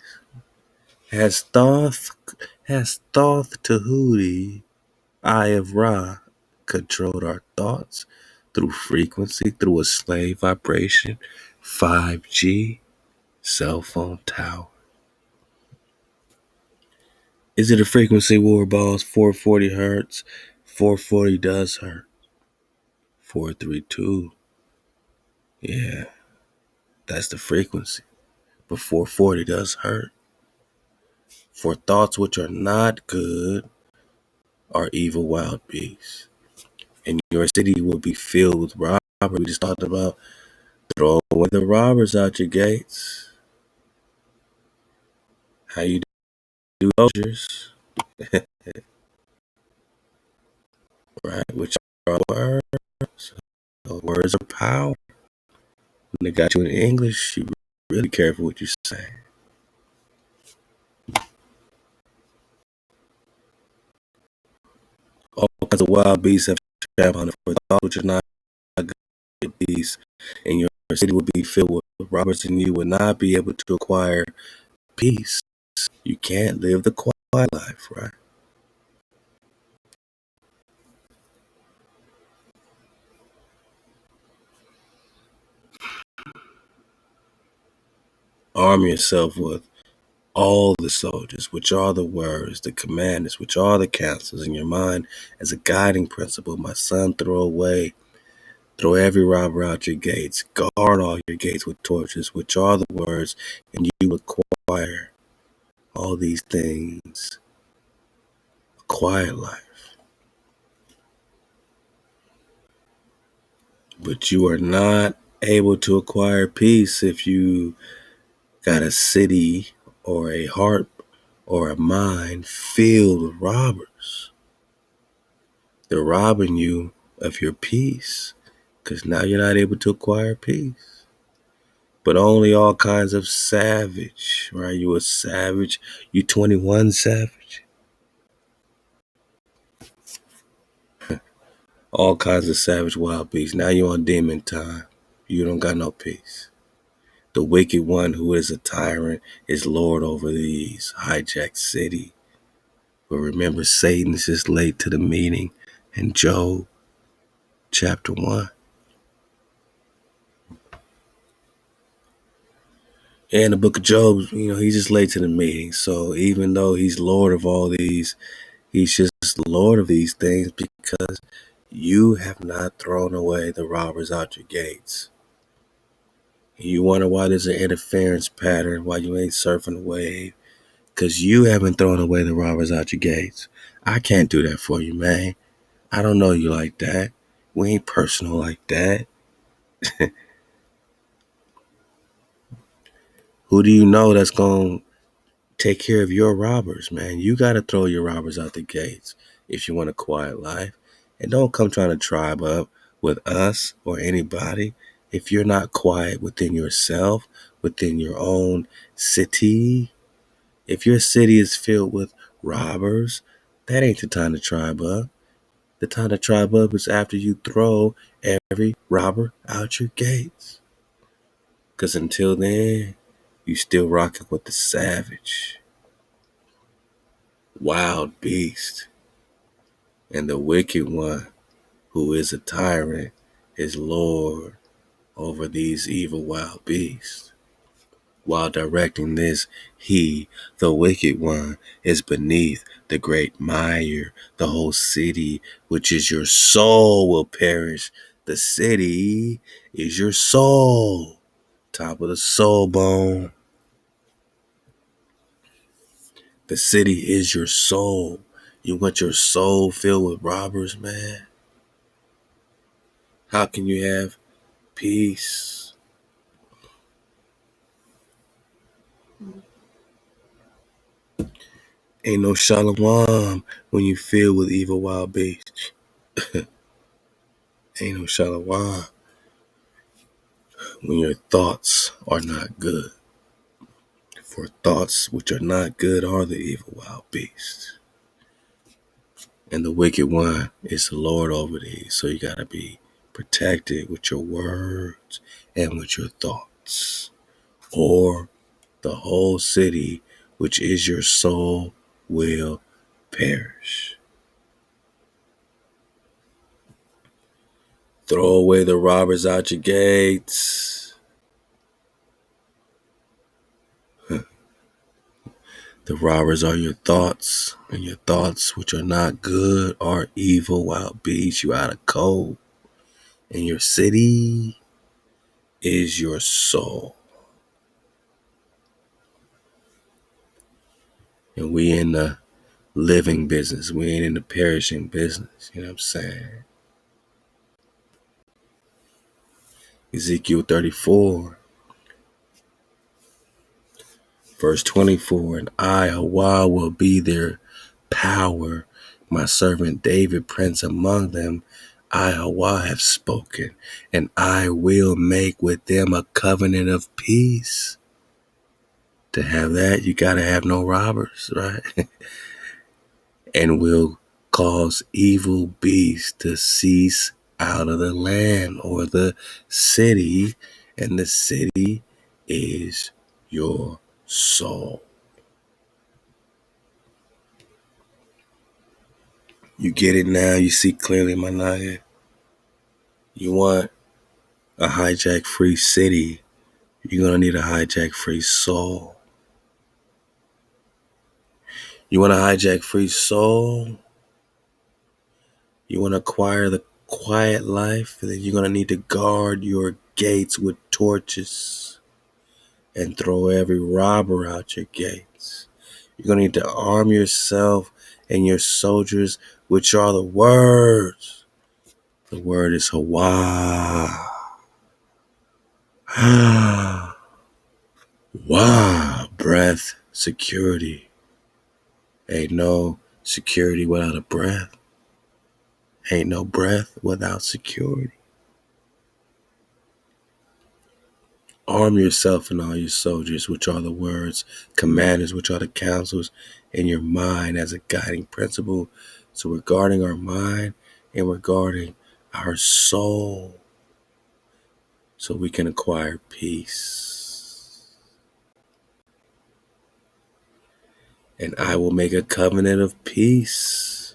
Speaker 1: Has Thoth Tahuti, Eye of Ra, controlled our thoughts through frequency, through a slave vibration, 5G, cell phone tower? Is it a frequency war, balls? 440 hertz? 440 does hurt. 432. Yeah, that's the frequency. But 440 does hurt. For thoughts which are not good are evil wild beasts. And your city will be filled with robbers. We just talked about throw away the robbers out your gates. How you do soldiers, right? Which are words. So words are power. When they got you in English, you really careful what you say. All kinds of wild beasts have traveled on it. For thoughts which are not good beasts, and your city will be filled with robbers, and you will not be able to acquire peace. You can't live the quiet life, right? Arm yourself with all the soldiers, which are the words, the commandments, which are the counsels in your mind as a guiding principle. My son, throw every robber out your gates. Guard all your gates with torches, which are the words, and you acquire all these things. A quiet life. But you are not able to acquire peace if you got a city or a heart or a mind filled with robbers. They're robbing you of your peace because now you're not able to acquire peace. But only all kinds of savage, right? You a savage, you 21 savage. All kinds of savage wild beasts. Now you're on demon time. You don't got no peace. The wicked one who is a tyrant is Lord over these hijacked city. But remember, Satan is just late to the meeting in Job chapter 1. And the book of Job, he's just late to the meeting. So even though he's Lord of all these, he's just Lord of these things because you have not thrown away the robbers out your gates. You wonder why there's an interference pattern, why you ain't surfing the wave, because you haven't thrown away the robbers out your gates. I can't do that for you, man. I don't know you like that. We ain't personal like that. Who do you know that's going to take care of your robbers, man? You got to throw your robbers out the gates if you want a quiet life. And don't come trying to tribe up with us or anybody if you're not quiet within yourself, within your own city. If your city is filled with robbers, that ain't the time to tribe up. The time to tribe up is after you throw every robber out your gates. Because until then, you still rocking with the savage, wild beast, and the wicked one who is a tyrant is Lord over these evil wild beasts. While directing this, he, the wicked one, is beneath the great mire. The whole city, which is your soul, will perish. The city is your soul. Top of the soul bone. The city is your soul. You want your soul filled with robbers, man? How can you have peace? Ain't no shalom when you filled with evil wild beasts. Ain't no shalom when your thoughts are not good. For thoughts which are not good are the evil wild beasts. And the wicked one is the Lord over these. So you got to be protected with your words and with your thoughts. Or the whole city, which is your soul, will perish. Throw away the robbers out your gates. The robbers are your thoughts, and your thoughts, which are not good, are evil wild beasts. You out of code. And your city is your soul. And we in the living business. We ain't in the perishing business. You know what I'm saying? Ezekiel 34, verse 24. And I, HaWah, will be their power. My servant David, prince among them. I, HaWah, have spoken. And I will make with them a covenant of peace. To have that, you got to have no robbers, right? And will cause evil beasts to cease out of the land or the city, and the city is your soul. You get it now? You see clearly, my nigga? You want a hijack-free city, you're going to need a hijack-free soul. You want to hijack free soul? You want to acquire the quiet life? Then you're going to need to guard your gates with torches and throw every robber out your gates. You're going to need to arm yourself and your soldiers, which are the words. The word is HaWah. Wah, breath, security. Ain't no security without a breath. Ain't no breath without security. Arm yourself and all your soldiers, which are the words, commanders, which are the counsels, in your mind as a guiding principle. So we're guarding our mind and we're guarding our soul so we can acquire peace. And I will make a covenant of peace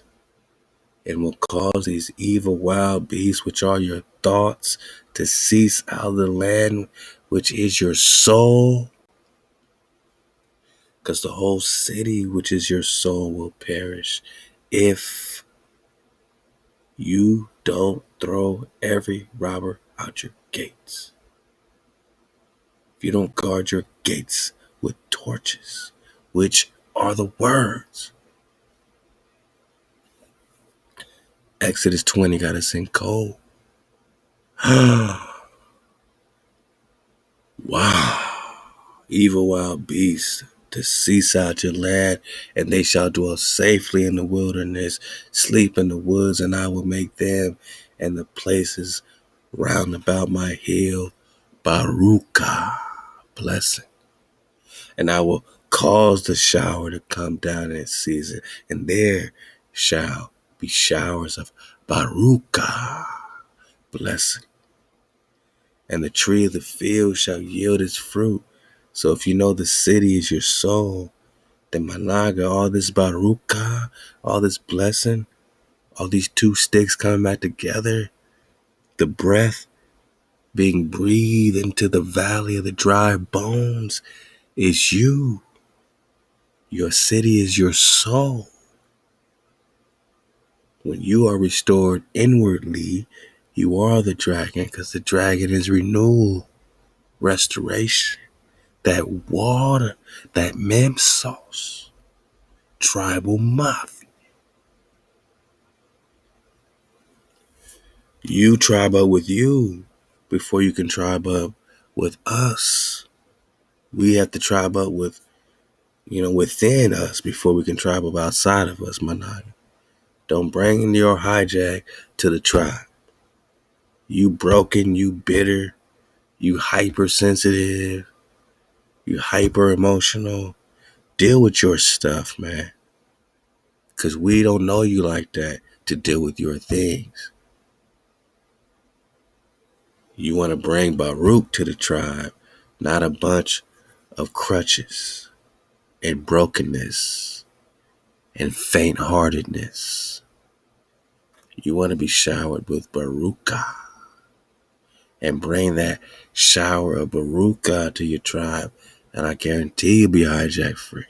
Speaker 1: and will cause these evil wild beasts, which are your thoughts, to cease out of the land, which is your soul. Because the whole city, which is your soul, will perish if you don't throw every robber out your gates. If you don't guard your gates with torches, which are the words. Exodus 20 got us in cold. Wow. Evil wild beasts to cease out your land, and they shall dwell safely in the wilderness, sleep in the woods, and I will make them and the places round about my hill Baruka, blessing. And I will cause the shower to come down in its season, and there shall be showers of Baruka, blessing. And the tree of the field shall yield its fruit. So if you know the city is your soul, then Managa, all this Baruka, all this blessing, all these two sticks coming back together, the breath being breathed into the valley of the dry bones is you. Your city is your soul. When you are restored inwardly, you are the dragon, because the dragon is renewal, restoration. That water, that mem sauce, tribal mafia. You tribe up with you before you can tribe up with us. We have to tribe up with, within us before we can tribe up outside of us, Manana. Don't bring your hijack to the tribe. You broken, you bitter, you hypersensitive, you hyper emotional. Deal with your stuff, man. Because we don't know you like that to deal with your things. You want to bring Baruch to the tribe, not a bunch of crutches and brokenness and faint-heartedness. You want to be showered with Baruka and bring that shower of Baruka to your tribe, and I guarantee you'll be hijack free.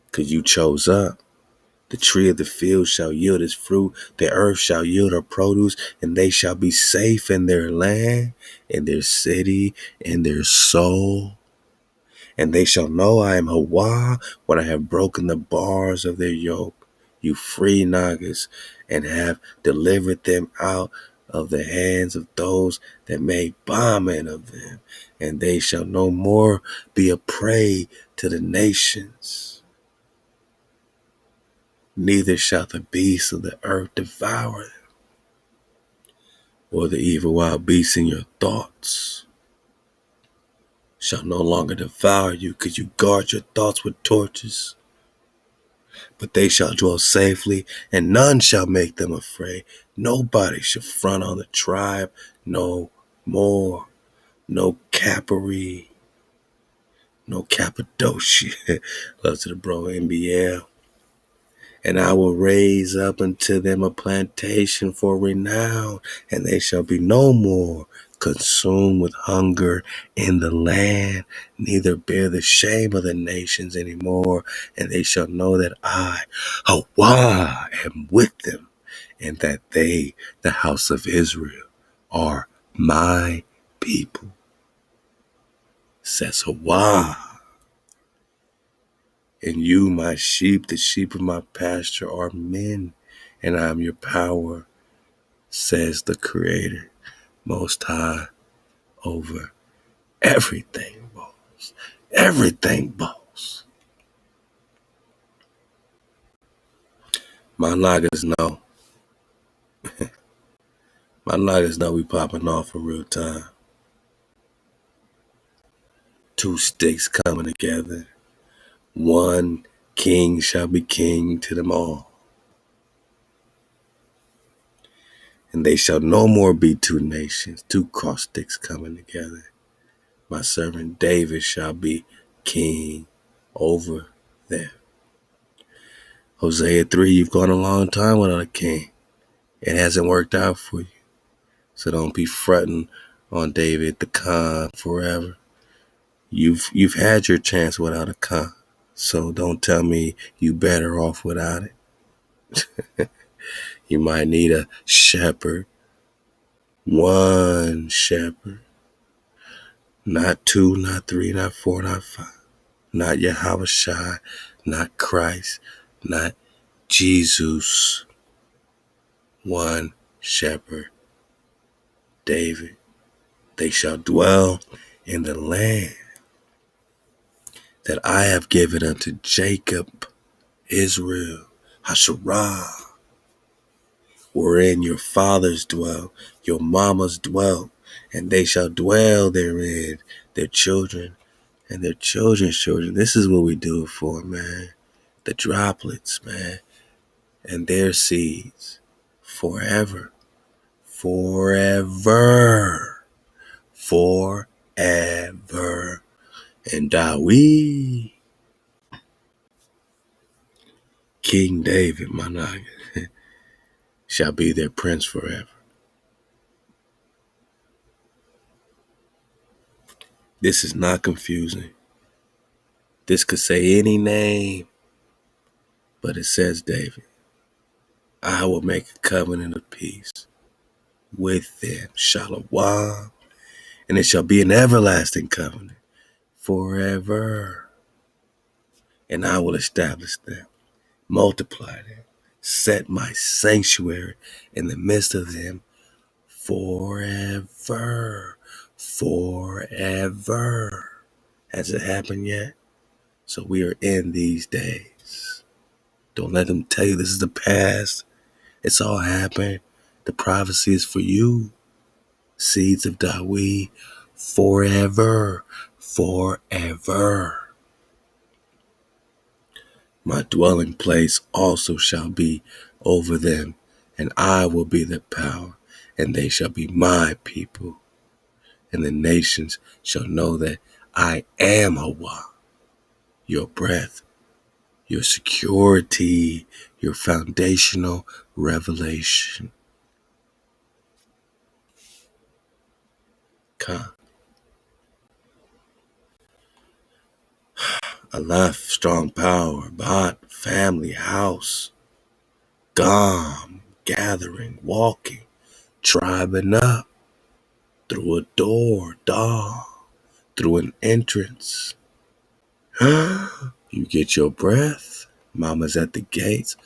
Speaker 1: Because you chose up. The tree of the field shall yield its fruit, the earth shall yield her produce, and they shall be safe in their land, in their city, in their soul. And they shall know I am HaWah when I have broken the bars of their yoke, you free Nagas, and have delivered them out of the hands of those that made bondmen of them. And they shall no more be a prey to the nations. Neither shall the beasts of the earth devour them, or the evil wild beasts in your thoughts shall no longer devour you, because you guard your thoughts with torches. But they shall dwell safely, and none shall make them afraid. Nobody shall front on the tribe no more. No Capri, no Cappadocia. Love to the bro NBL. And I will raise up unto them a plantation for renown, and they shall be no more consumed with hunger in the land, neither bear the shame of the nations anymore, and they shall know that I, HaWah, am with them, and that they, the house of Israel, are my people, says HaWah. And you, my sheep, the sheep of my pasture, are men, and I am your power, says the Creator, Most High, over everything, boss. Everything, boss. My niggas know. My niggas know we popping off in real time. Two sticks coming together. One king shall be king to them all. And they shall no more be two nations, two cross sticks coming together. My servant David shall be king over them. Hosea 3, you've gone a long time without a king. It hasn't worked out for you. So don't be fronting on David the Khan forever. You've had your chance without a Khan. So don't tell me you better off without it. You might need a shepherd. One shepherd. Not two, not three, not four, not five. Not Yahushua, not Christ, not Jesus. One shepherd, David. They shall dwell in the land that I have given unto Jacob, Israel, Hasharah, wherein your fathers dwell, your mamas dwell, and they shall dwell therein, their children and their children's children. This is what we do it for, man. The droplets, man, and their seeds forever, forever, forever. And Dawi, King David, my nigga, shall be their prince forever. This is not confusing. This could say any name, but it says David. I will make a covenant of peace with them, Shalom, and it shall be an everlasting covenant forever. And I will establish them, multiply them, set my sanctuary in the midst of them forever, forever. Has it happened yet? So we are in these days. Don't let them tell you this is the past. It's all happened. The prophecy is for you. Seeds of Dawi, forever, forever. My dwelling place also shall be over them, and I will be their power, and they shall be my people. And the nations shall know that I am HaWah, your breath, your security, your foundational revelation. Come. A life, strong power, bot, family, house, gom, gathering, walking, tribing up, through a door, through an entrance. You get your breath, mama's at the gates.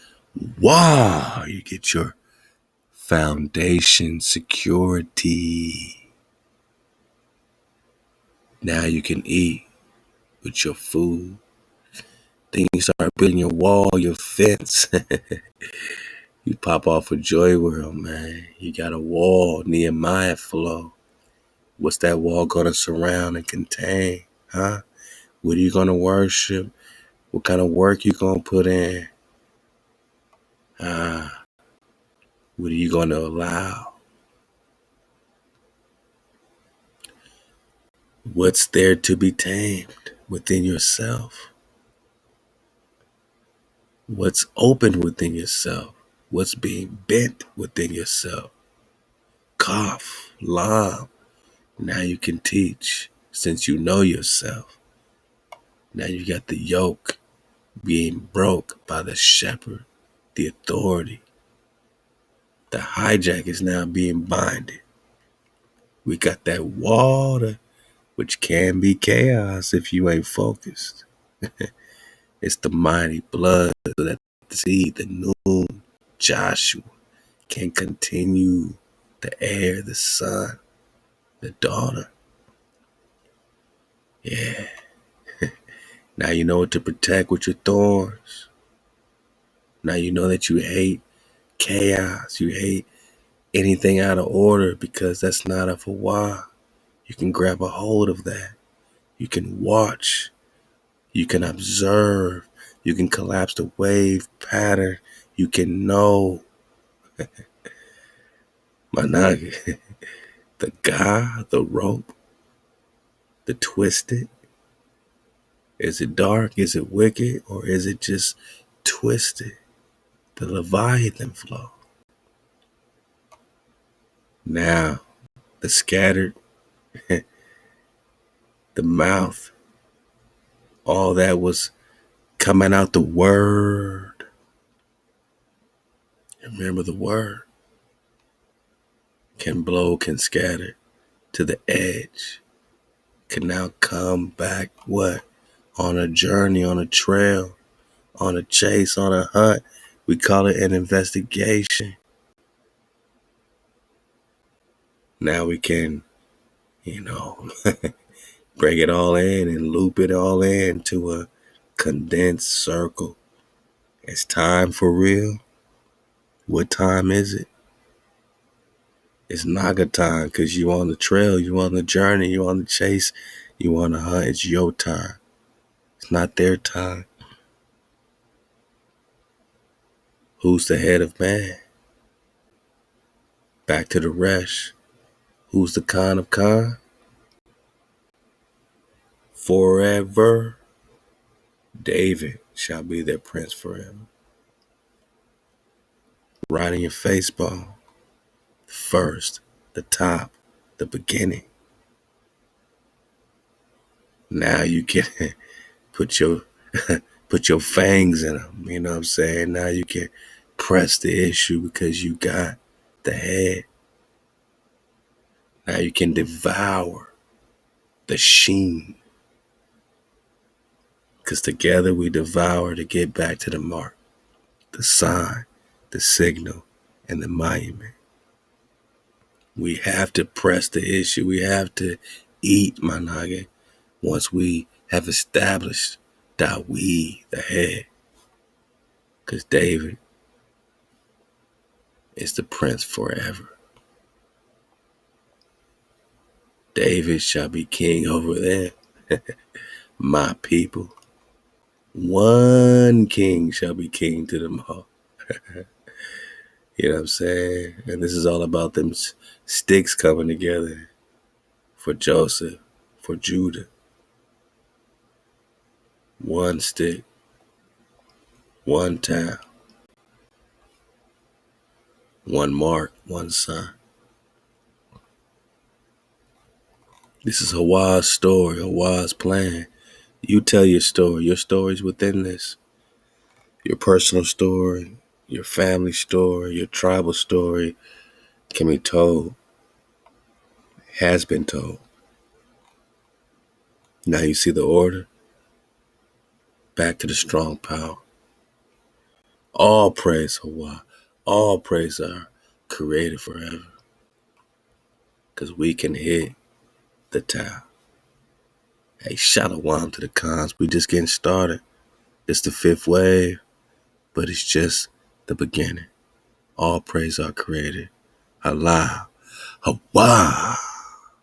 Speaker 1: Wow, you get your foundation security. Now you can eat with your food. Then you start building your wall, your fence. You pop off a Joy World, man. You got a wall, Nehemiah flow. What's that wall going to surround and contain? Huh? What are you going to worship? What kind of work you going to put in? What are you going to allow? What's there to be tamed within yourself? What's open within yourself? What's being bent within yourself? Kaf, lam, Now you can teach since you know yourself. Now you got the yoke being broke by the shepherd, the authority. The hijack is now being binded. We got that water, which can be chaos if you ain't focused. It's the mighty blood so that the seed, the noon, Joshua, can continue the heir, the son, the daughter. Yeah. Now you know what to protect with your thorns. Now you know that you hate chaos. You hate anything out of order because that's not of HaWah. You can grab a hold of that. You can watch. You can observe. You can collapse the wave pattern. You can know. Manage. The guy, the rope, the twisted. Is it dark? Is it wicked? Or is it just twisted? The Leviathan flow. Now, the scattered, the mouth, all that was coming out the word. Remember the word can blow, can scatter to the edge, can now come back what? On a journey, on a trail, on a chase, on a hunt. We call it an investigation. Now we can, bring it all in and loop it all into a condensed circle. It's time for real. What time is it? It's Naga time because you on the trail, you on the journey, you on the chase, you on the hunt. It's your time. It's not their time. Who's the head of man? Back to the Resh. Who's the Khan of Khan? Forever. David shall be their prince forever. Right in your face, ball. First, the top, the beginning. Now you can put your fangs in them. You know what I'm saying? Now you can press the issue because you got the head. Now you can devour the sheen. Because together we devour to get back to the mark, the sign, the signal, and the monument. We have to press the issue. We have to eat, Manage, once we have established that we, the head. Because David is the prince forever. David shall be king over them, my people. One king shall be king to them all. You know what I'm saying? And this is all about them sticks coming together for Joseph, for Judah. One stick, one town, one mark, one sign. This is HaWah's story, HaWah's plan. You tell your story. Your story's within this. Your personal story, your family story, your tribal story can be told, has been told. Now you see the order. Back to the strong power. All praise HaWah. All praise our Creator forever. Because we can hit the town. Hey, shalom to the cons. We just getting started. It's the fifth wave, but it's just the beginning. All praise our Creator. Halal HaWah.